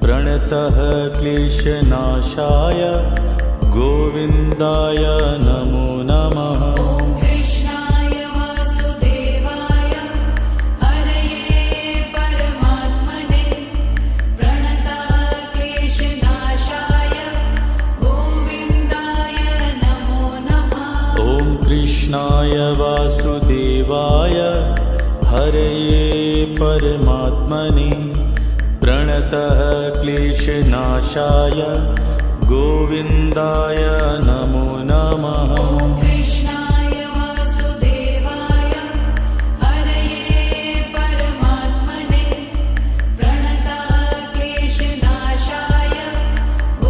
प्रणतः क्लेशनाशाय गोविन्दाय नमो नमः। ॐ कृष्णाय वासुदेवाय हरये परमात्मने प्रणतक्लेशनाशाय गोविन्दाय नमो नमः। ॐ कृष्णाय वासुदेवाय हरये परमात्मने प्रणतः क्लेशनाशाय गोविन्दाय नमो नमः। ॐ कृष्णाय वासुदेवाय हरये परमात्मने प्रणतक्लेशनाशाय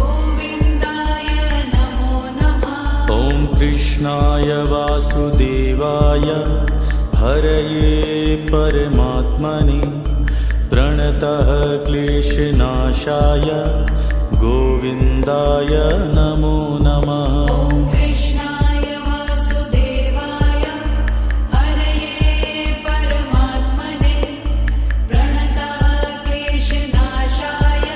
गोविन्दाय नमो नमः। ॐ कृष्णाय वासुदेवाय हरये परमात्मने प्रणतः क्लेशनाशाय गोविन्दाय नमो नमः। ॐ कृष्णाय वासुदेवाय हरये परमात्मने प्रणतक्लेशनाशाय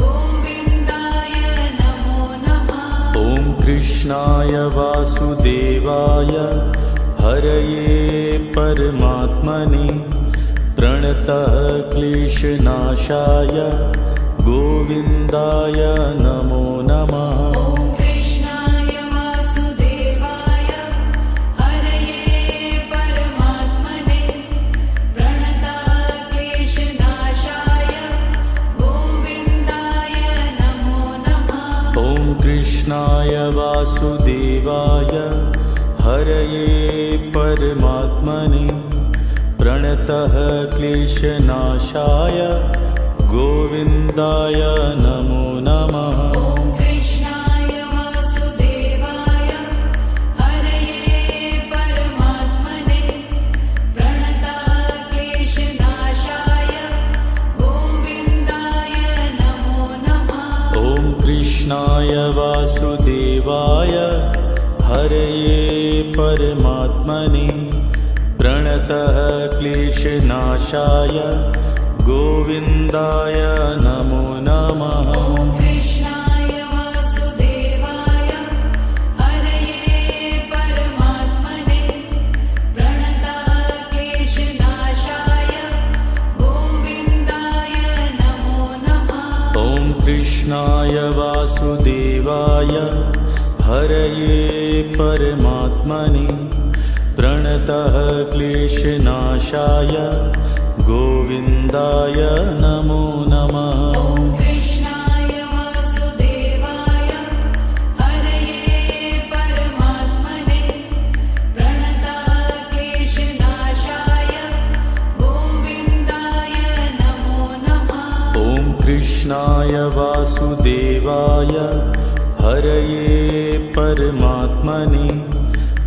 गोविन्दाय नमो नमः। ॐ कृष्णाय वासुदेवाय हरये परमात्मने प्रणतः क्लेशनाशाय गोविन्दाय नमो नमः। ॐ कृष्णाय वासुदेवाय हरये परमात्मने कृष्णाय वासुदेवाय हरये परमात्मने प्रणतः क्लेशनाशाय गोविन्दाय नमो नमः। ॐ कृष्णाय वासुदेवाय हरये परमात्मने प्रणतः क्लेशनाशाय गोविन्दाय नमो नमः। ॐ कृष्णाय वासुदेवाय हरये परमात्मने प्रणतः क्लेशनाशाय गोविन्दाय नमो नमः। ॐ कृष्णाय वासुदेवाय हरये परमात्मने प्रणतः क्लेशनाशाय गोविन्दाय नमो नमः। ॐ कृष्णाय वासुदेवाय हरये परमात्मने प्रणतः क्लेशनाशाय गोविन्दाय नमो नमः। ॐ कृष्णाय वासुदेवाय हरये परमात्मने प्रणतः क्लेशनाशाय गोविन्दाय नमो नमः। ॐ कृष्णाय वासुदेवाय हरये परमात्मने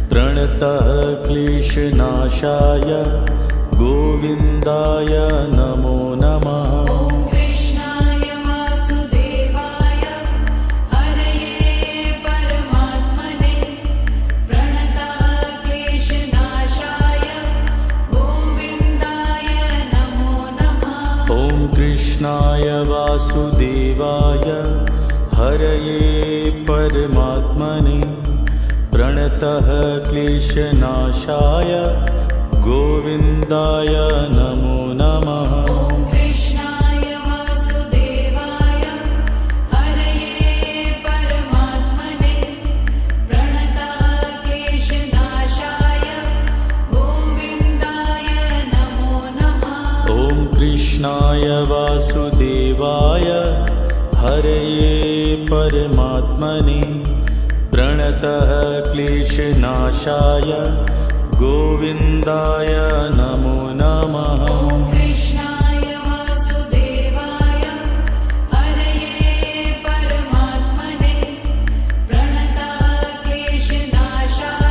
प्रणतः क्लेशनाशाय गोविन्दाय नमो नमः। ॐ कृष्णाय वासुदेवाय हरये परमात्मने प्रणतः क्लेशनाशाय गोविन्दाय नमो नमः। ॐ कृष्णाय वासुदेवाय हरये परमात्मने प्रणतः क्लेशनाशाय गोविन्दाय नमो नमः। ॐ कृष्णाय वासुदेवाय हरये परमात्मने प्रणतः क्लेशनाशाय गोविन्दाय नमो नमः। ॐ कृष्णाय वासुदेवाय हरये परमात्मने प्रणतः क्लेशनाशाय गोविन्दाय नमो नमः। ॐ कृष्णाय वासुदेवाय हरये परमात्मने प्रणतः क्लेशनाशाय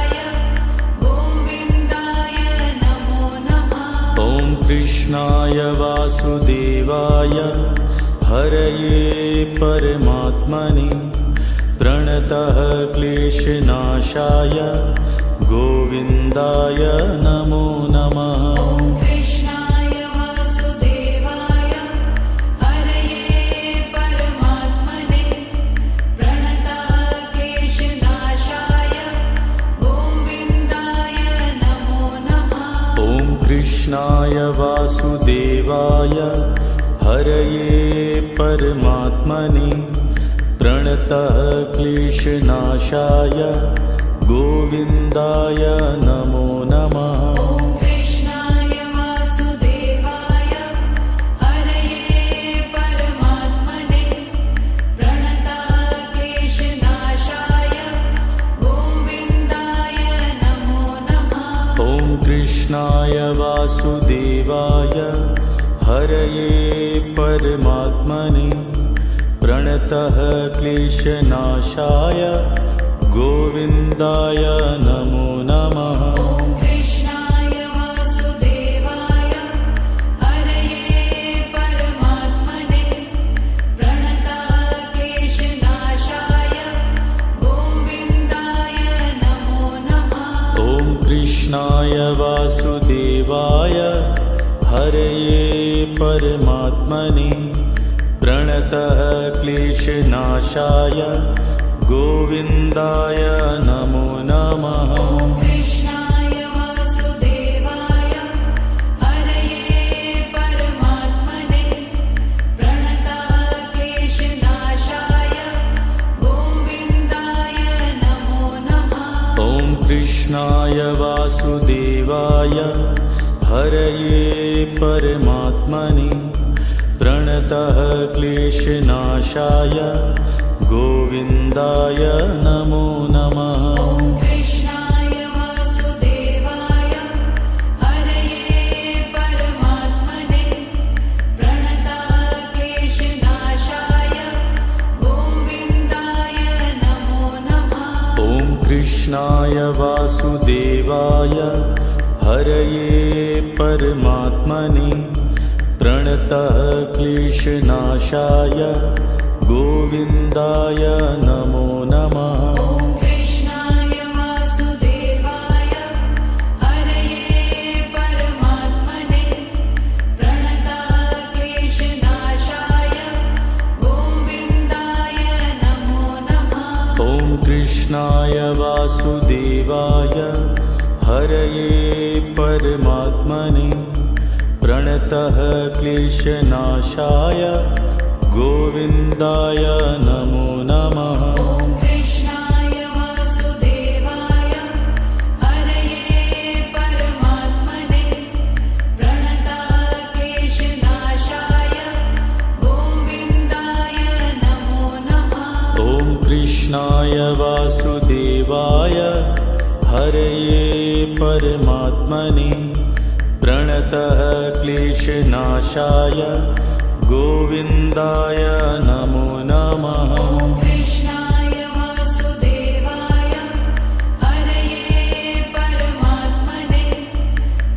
गोविन्दाय नमो नमः। ॐ कृष्णाय वासुदेवाय हरये परमात्मने प्रणतः क्लेशनाशाय गोविन्दाय नमो नमः। ॐ कृष्णाय वासुदेवाय हरये परमात्मने प्रणतः क्लेशनाशाय गोविन्दाय नमो नमः। ॐ कृष्णाय वासुदेवाय हरये परमात्मने प्रणतः क्लेशनाशाय गोविन्दाय नमो नमः। ॐ कृष्णाय वासुदेवाय हरये परमात्मने प्रणतः क्लेशनाशाय गोविन्दाय नमो नमः। ॐ कृष्णाय वासुदेवाय हरये परमात्मने प्रणतः क्लेशनाशाय गोविन्दाय नमो नमः। ॐ कृष्णाय वासुदेवाय हरये परमात्मने प्रणतः क्लेशनाशाय गोविन्दाय नमो नमः। ॐ कृष्णाय वासुदेवाय हरये परमात्मने प्रणतः क्लेशनाशाय गोविन्दाय नमो नमः। ॐ कृष्णाय वासुदेवाय हरये परमात्मने प्रणतः क्लेशनाशाय गोविन्दाय नमो नमः। ॐ कृष्णाय वासुदेवाय हरये परमात्मने प्रणतः क्लेशनाशाय गोविन्दाय नमो नमः। ॐ कृष्णाय वासुदेवाय हरये परमात्मने प्रणताक्लेशनाशाय गोविन्दाय नमो नमः। ॐ कृष्णाय वासुदेवाय हरये परमात्मने प्रणतः क्लेशनाशाय गोविन्दाय नमो नमः। ॐ कृष्णाय वासुदेवाय हरये परमात्मने प्रणताक्लेशनाशाय गोविन्दाय नमो नमः। ॐ कृष्णाय वासुदेवाय हरये परमात्मने प्रणतः क्लेशनाशाय गोविन्दाय नमो नमः। ॐ कृष्णाय वासुदेवाय हरये परमात्मने प्रणताक्लेशनाशाय गोविन्दाय नमो नमः। ॐ कृष्णाय वासुदेवाय हरये परमात्मने प्रणतः क्लेशनाशाय गोविन्दाय नमो नमः। ॐ कृष्णाय वासुदेवाय हरये परमात्मने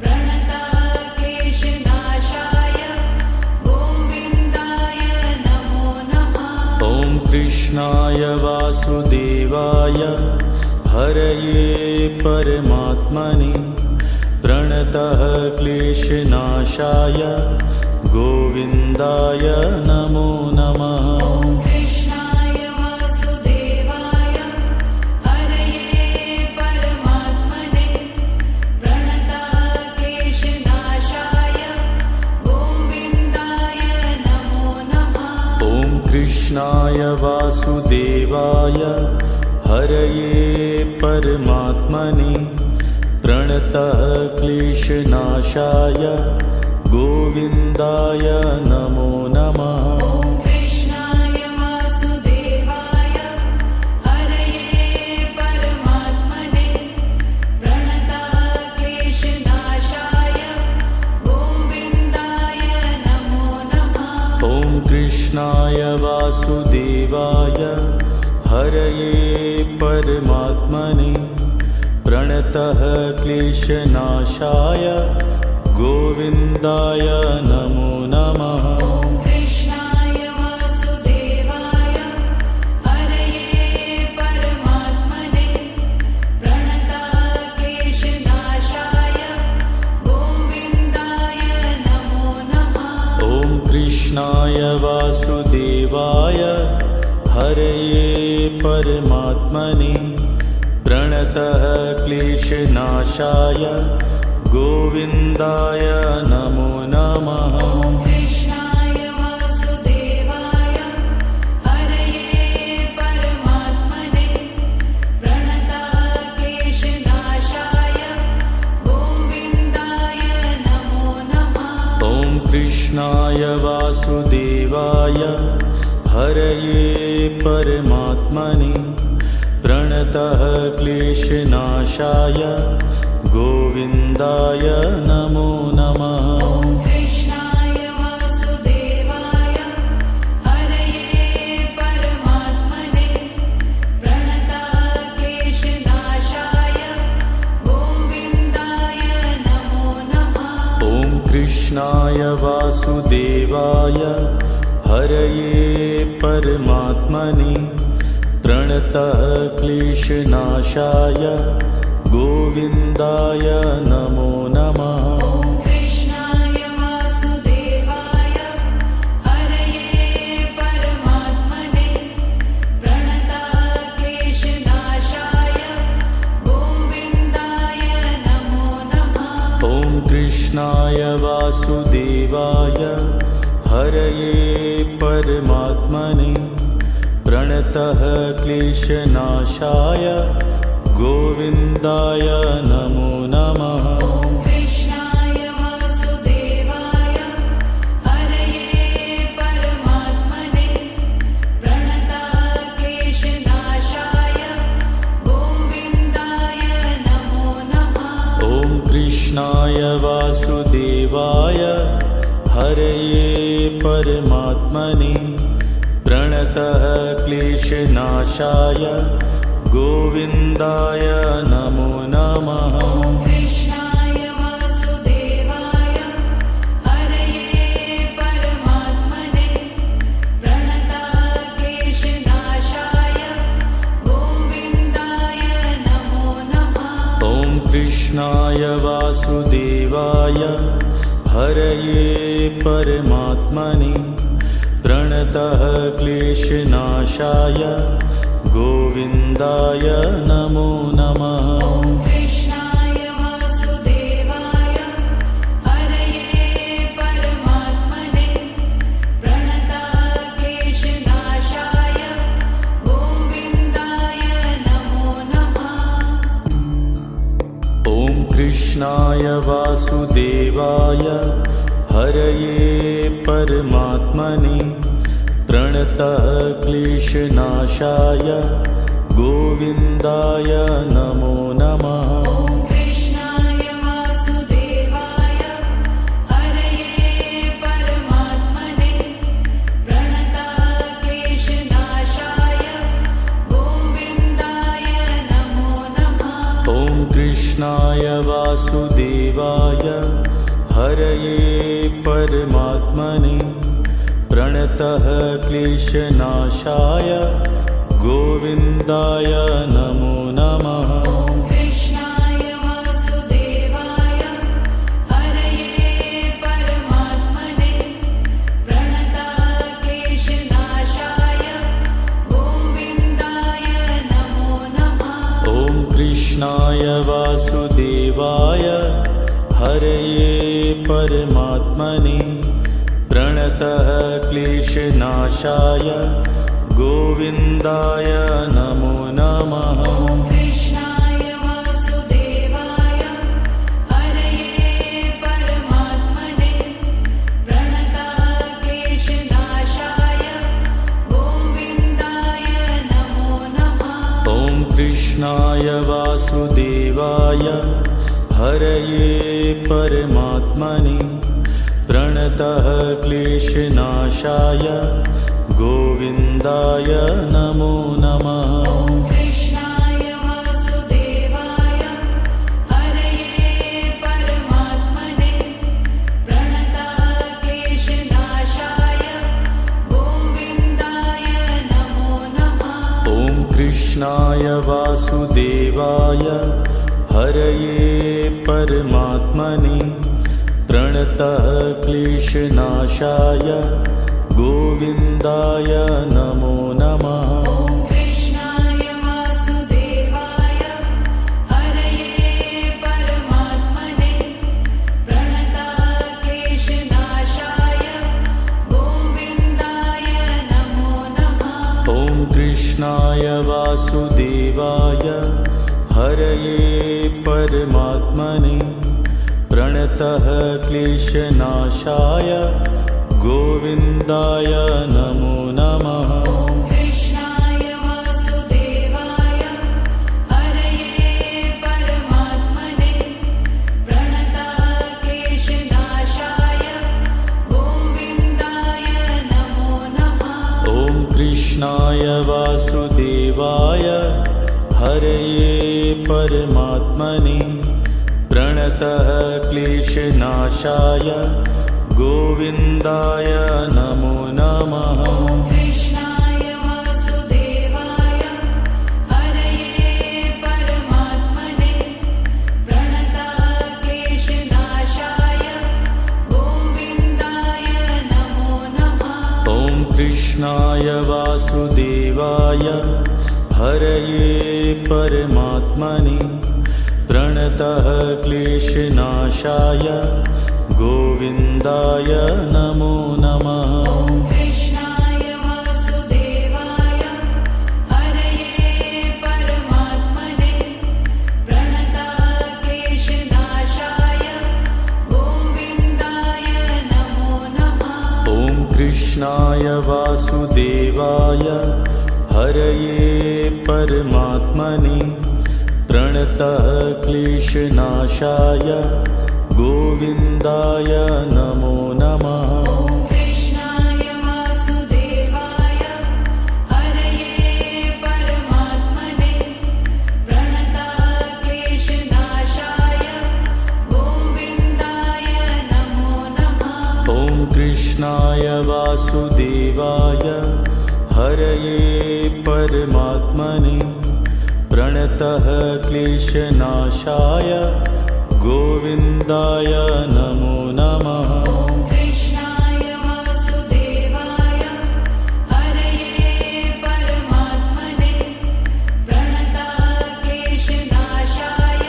प्रणताक्लेशनाशाय गोविन्दाय नमो नमः। ॐ कृष्णाय वासुदेवाय हरये परमात्मने प्रणतः क्लेशनाशाय गोविन्दाय नमो नमः। ॐ कृष्णाय वासुदेवाय हरये परमात्मने प्रणताक्लेशनाशाय गोविन्दाय नमो नमः। ॐ कृष्णाय वासुदेवाय हरये परमात्मने प्रणतः क्लेशनाशाय गोविन्दाय नमो नमः। ॐ कृष्णाय वासुदेवाय हरये परमात्मने प्रणताक्लेशनाशाय गोविन्दाय नमो नमः। ॐ कृष्णाय वासुदेवाय हरये परमात्मने प्रणतः क्लेशनाशाय गोविन्दाय नमो नमः। ॐ कृष्णाय वासुदेवाय हरये परमात्मने प्रणताक्लेशनाशाय गोविन्दाय नमो नमः। ॐ कृष्णाय वासुदेवाय हरये परमात्मने प्रणतः क्लेशनाशाय गोविन्दाय नमो नमः। ॐ कृष्णाय वासुदेवाय हरये परमात्मने प्रणताक्लेशनाशाय गोविन्दाय नमो नमः। ॐ कृष्णाय वासुदेवाय हरये परमात्मने प्रणतः क्लेशनाशाय गोविन्दाय नमो नमः। ॐ कृष्णाय वासुदेवाय हरये परमात्मने प्रणताक्लेशनाशाय गोविन्दाय नमो नमः। ॐ कृष्णाय वासुदेवाय हरये परमात्मने प्रणतः क्लेशनाशाय गोविन्दाय नमो नमः। ॐ कृष्णाय वासुदेवाय हरये परमात्मने प्रणताक्लेशनाशाय गोविन्दाय नमो नमः। ॐ कृष्णाय वासुदेवाय हरये परमात्मने प्रणतः क्लेशनाशाय गोविन्दाय नमो नमः। ॐ कृष्णाय वासुदेवाय हरये परमात्मने प्रणताक्लेशनाशाय परमात्मने प्रणतः क्लेशनाशाय गोविन्दाय नमो नमः। ॐ कृष्णाय वासुदेवाय हरये परमात्मने प्रणताः क्लेशनाशाय गोविन्दाय नमो नमः। ॐ कृष्णाय वासुदेवाय हरये परमात्मने प्रणतः क्लेशनाशाय गोविन्दाय नमो नमः। ॐ कृष्णाय वासुदेवाय हरये परमात्मने प्रणताः क्लेशनाशाय गोविन्दाय नमो नमः। ॐ कृष्णाय वासुदेवाय हरये परमात्मने प्रणतः क्लेशनाशाय गोविन्दाय नमो नमः। ॐ कृष्णाय वासुदेवाय हरये परमात्मने प्रणताः क्लेशनाशाय गोविन्दाय नमो नमः। ॐ कृष्णाय वासुदेवाय हरये परमात्मने प्रणतः क्लेशनाशाय गोविन्दाय नमो नमः। ॐ कृष्णाय वासुदेवाय हरये परमात्मने प्रणताः क्लेशनाशाय गोविन्दाय नमो नमः। ॐ कृष्णाय वासुदेवाय हरये परमात्मने प्रणतः क्लेशनाशाय गोविन्दाय नमो नमः। ॐ कृष्णाय वासुदेवाय हरये परमात्मने प्रणताः क्लेशनाशाय गोविन्दाय नमो नमः। ॐ कृष्णाय वासुदेवाय हरये परमात्मने प्रणतः क्लेशनाशाय गोविन्दाय नमो नमः। ॐ कृष्णाय वासुदेवाय हरये परमात्मने प्रणताः क्लेशनाशाय गोविन्दाय नमो नमः। ॐ कृष्णाय वासुदेवाय हरये परमात्मने प्रणतः क्लेशनाशाय गोविन्दाय नमो नमः। ॐ कृष्णाय वासुदेवाय हरये परमात्मने प्रणताः क्लेशनाशाय गोविन्दाय नमो नमः। ॐ कृष्णाय वासुदेवाय हरये परमात्मने प्रणतः क्लेशनाशाय गोविन्दाय नमो नमः। ॐ कृष्णाय वासुदेवाय हरये परमात्मने प्रणताः क्लेशनाशाय गोविन्दाय नमो नमः। ॐ कृष्णाय वासुदेवाय हरये परमात्मने प्रणतः क्लेशनाशाय गोविन्दाय नमो नमः। ॐ कृष्णाय वासुदेवाय हरये परमात्मने प्रणताः क्लेशनाशाय गोविन्दाय नमो नमः। ॐ कृष्णाय वासुदेवाय हरये परमात्मने प्रणतः क्लेशनाशाय गोविन्दाय नमो नमः। ॐ कृष्णाय वासुदेवाय हरये परमात्मने प्रणताः क्लेशनाशाय गोविन्दाय नमो नमः। ॐ कृष्णाय वासुदेवाय हरये परमात्मने प्रणतः क्लेशनाशाय गोविन्दाय नमो नमः। ॐ कृष्णाय वासुदेवाय हरये परमात्मने प्रणतः क्लेशनाशाय गोविन्दाय नमो नमः। ॐ कृष्णाय वासुदेवाय हरये परमात्मने प्रणतः क्लेशनाशाय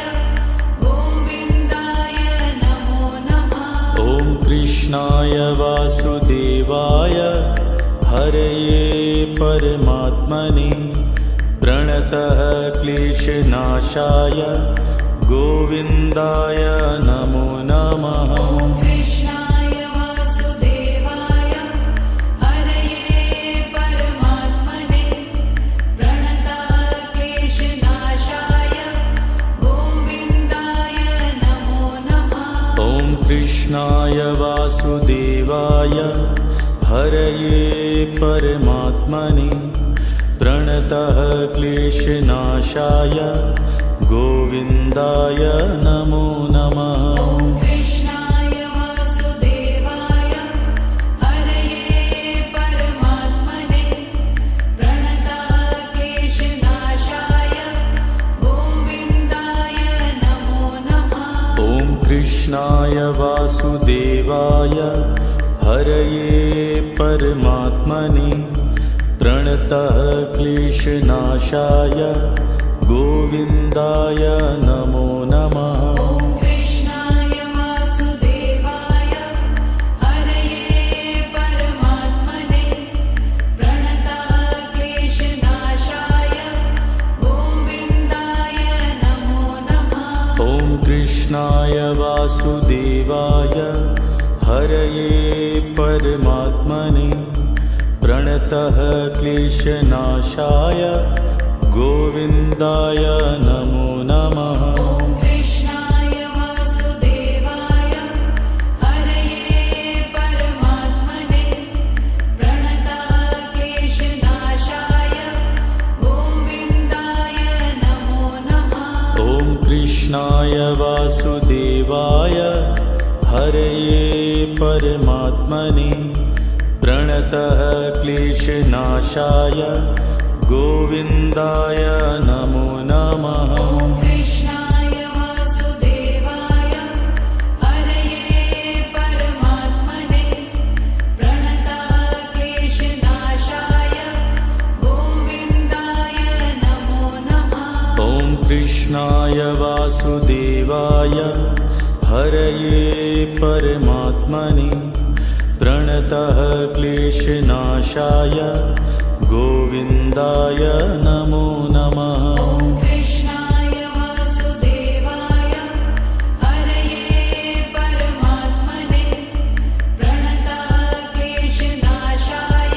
गोविन्दाय नमो नमः। ॐ कृष्णाय वासुदेवाय हरये परमात्मने प्रणतः क्लेशनाशाय गोविन्दाय नमो नमः। ॐ कृष्णाय वासुदेवाय हरये परमात्मने प्रणतः क्लेशनाशाय गोविन्दाय नमो नमः। ॐ कृष्णाय वासुदेवाय हरये परमात्मने प्रणतः क्लेशनाशाय गोविन्दाय नमो नमः। ॐ कृष्णाय वासुदेवाय हरये परमात्मने प्रणतः क्लेशनाशाय गोविन्दाय नमो नमः। ॐ कृष्णाय वासुदेवाय हरये परमात्मने प्रणतः क्लेशनाशाय गोविन्दाय नमो नमः। ॐ कृष्णाय वासुदेवाय हरये परमात्मने प्रणतः क्लेशनाशाय गोविन्दाय नमो नमः। ॐ कृष्णाय वासुदेवाय हरये परमात्मने प्रणतः क्लेशनाशाय गोविन्दाय नमो नमः। ॐ कृष्णाय वासुदेवाय हरये परमात्मने प्रणतः क्लेशनाशाय गोविन्दाय नमो नमः। ॐ कृष्णाय वासुदेवाय हरये परमात्मने प्रणतः क्लेशनाशाय गोविन्दाय नमो नमः। ॐ कृष्णाय वासुदेवाय हरये परमात्मने प्रणतः क्लेशनाशाय गोविन्दाय नमो नमः। ॐ कृष्णाय वासुदेवाय हरये परमात्मने प्रणतः क्लेशनाशाय गोविन्दाय नमो नमः। ॐ कृष्णाय वासुदेवाय हरये परमात्मने प्रणतः क्लेशनाशाय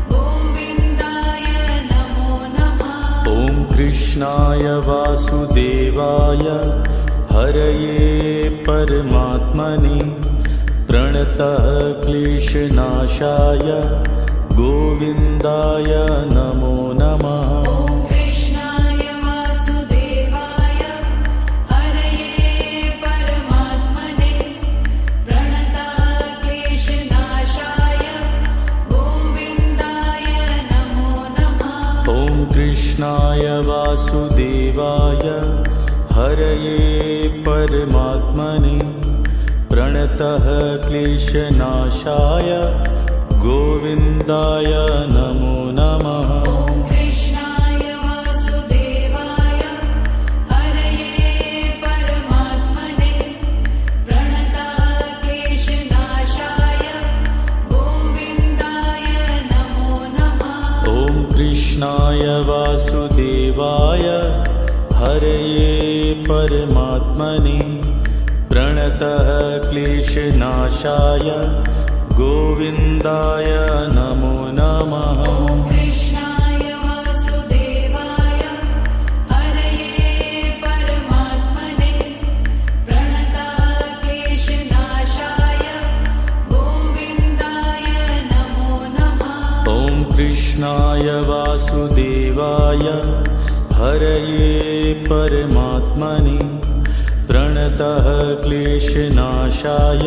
गोविन्दाय नमो नमः। ॐ कृष्णाय वासुदेवाय हरये परमात्मने प्रणतः क्लेशनाशाय गोविन्दाय नमो नमः। ॐ कृष्णाय वासुदेवाय हरये परमात्मने प्रणतः क्लेशनाशाय गोविन्दाय नमो नमः। ॐ कृष्णाय वासुदेवाय हरये परमात्मने प्रणतः क्लेशनाशाय गोविन्दाय नमो नमः। ॐ कृष्णाय वासुदेवाय हरये परमात्मने प्रणतः क्लेशनाशाय गोविन्दाय नमो नमः। ॐ कृष्णाय वासुदेवाय हरये परमात्मने प्रणतः क्लेशनाशाय गोविन्दाय नमो नमः। ॐ कृष्णाय वासुदेवाय हरये परमात्मने प्रणतः क्लेशनाशाय गोविन्दाय नमो नमः। ॐ कृष्णाय वासुदेवाय हरये परमात्मने प्रणतः क्लेशनाशाय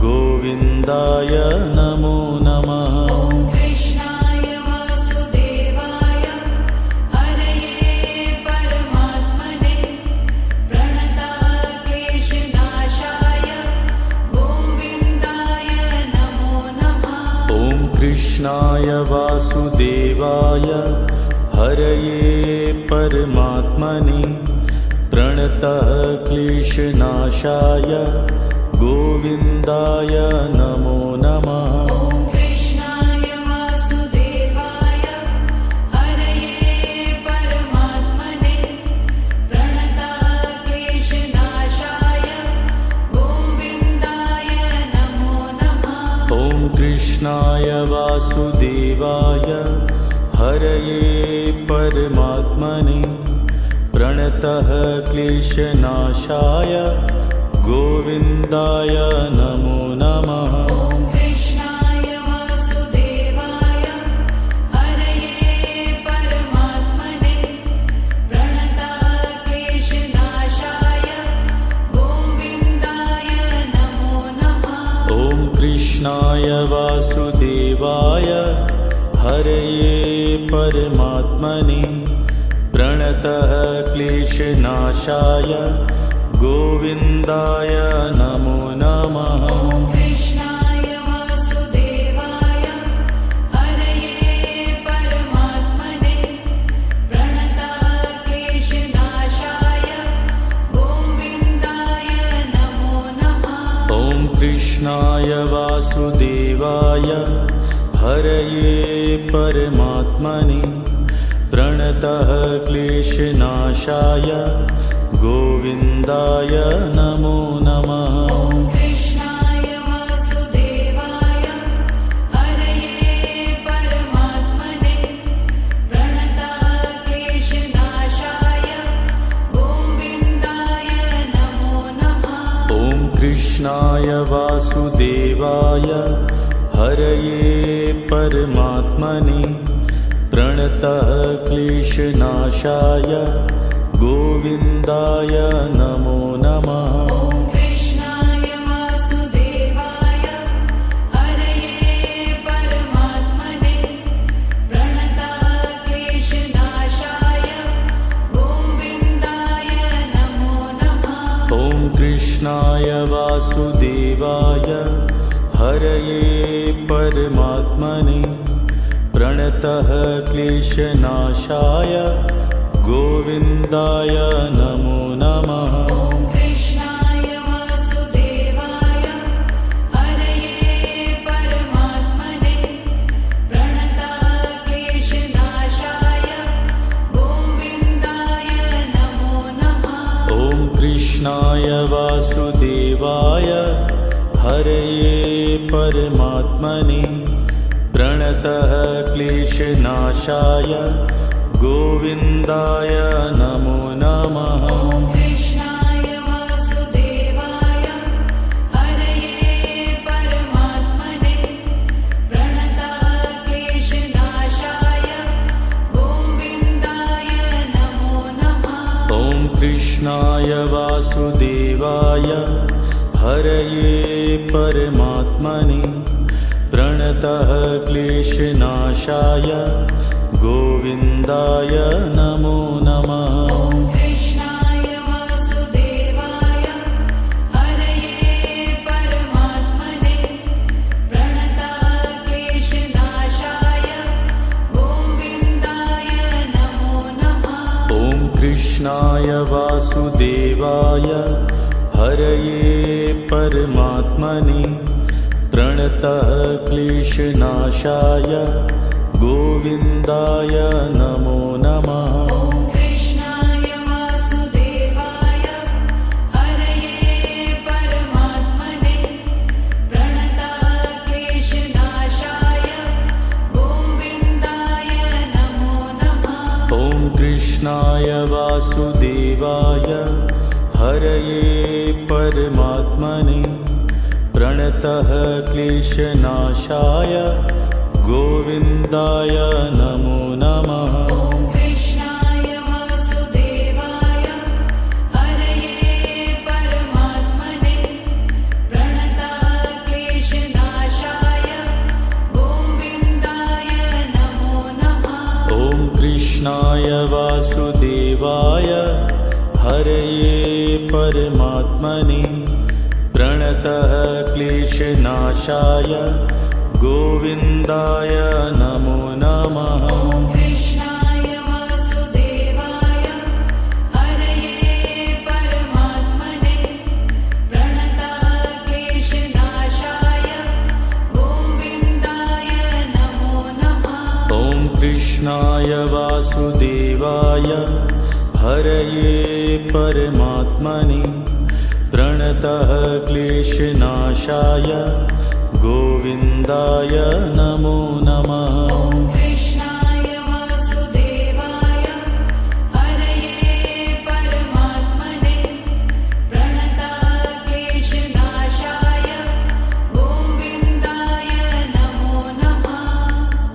गोविन्दाय नमो नमः। ॐ कृष्णाय वासुदेवाय हरये परमात्मने प्रणतक्लेशनाशाय गोविन्दाय नमो नमः। ॐ कृष्णाय वासुदेवाय हरये परमात्मने प्रणतः क्लेशनाशाय गोविन्दाय नमो नमः। ॐ कृष्णाय वासुदेवाय हरये परमात्मने प्रणतक्लेशनाशाय गोविन्दाय नमो नमः। ॐ कृष्णाय वासुदेवाय हरये परमात्मने प्रणतः क्लेशनाशाय गोविन्दाय नमो नमः। ॐ कृष्णाय वासुदेवाय हरये परमात्मने प्रणतक्लेशनाशाय गोविन्दाय नमो नमः। ॐ कृष्णाय वासुदेवाय हरये परमात्मने प्रणतः क्लेशनाशाय गोविन्दाय नमो नमः। ॐ कृष्णाय वासुदेवाय हरये परमात्मने प्रणतक्लेशनाशाय गोविन्दाय नमो नमः। ॐ कृष्णाय वासुदेवाय हरये परमात्मने प्रणतः क्लेशनाशाय गोविन्दाय नमो नमः। ॐ कृष्णाय वासुदेवाय हरये परमात्मने प्रणतक्लेशनाशाय गोविन्दाय नमो नमः। ॐ कृष्णाय वासुदेवाय हरये परमात्मने प्रणतः क्लेशनाशाय गोविन्दाय नमो नमः। ॐ कृष्णाय वासुदेवाय हरये परमात्मने प्रणतक्लेशनाशाय गोविन्दाय नमो नमः। ॐ कृष्णाय वासुदेवाय हरये परमात्मने प्रणतः क्लेशनाशाय गोविन्दाय नमो नमः। ॐ कृष्णाय वासुदेवाय हरये परमात्मने प्रणतक्लेशनाशाय गोविन्दाय नमो नमः। ॐ कृष्णाय वासुदेवाय हरये परमात्मने प्रणतः क्लेशनाशाय गोविन्दाय नमो नमः। ॐ कृष्णाय वासुदेवाय हरये परमात्मने प्रणतक्लेशनाशाय गोविन्दाय नमो नमः। ॐ कृष्णाय वासुदेवाय हरये परमात्मने प्रणतः क्लेशनाशाय गोविन्दाय नमो नमः। ॐ कृष्णाय वासुदेवाय हरये परमात्मने प्रणतक्लेशनाशाय गोविन्दाय नमो नमः। ॐ कृष्णाय वासुदेवाय हरये परमात्मने प्रणतः क्लेशनाशाय गोविन्दाय नमो नमः। ॐ कृष्णाय वासुदेवाय हरये परमात्मने प्रणतक्लेशनाशाय गोविन्दाय नमो नमः। ॐ कृष्णाय वासुदेवाय हरये परमात्मने प्रणतः क्लेशनाशाय गोविन्दाय नमो नमः। ॐ कृष्णाय वासुदेवाय हरये परमात्मने प्रणतक्लेशनाशाय कृष्णाय वासुदेवाय हरये परमात्मने प्रणतः क्लेशनाशाय गोविन्दाय नमो नमः। ॐ कृष्णाय वासुदेवाय हरये परमात्मने प्रणतः क्लेशनाशाय गोविन्दाय नमो नमः। ॐ कृष्णाय वासुदेवाय हरये परमात्मने प्रणतः क्लेशनाशाय गोविन्दाय नमो नमः। ॐ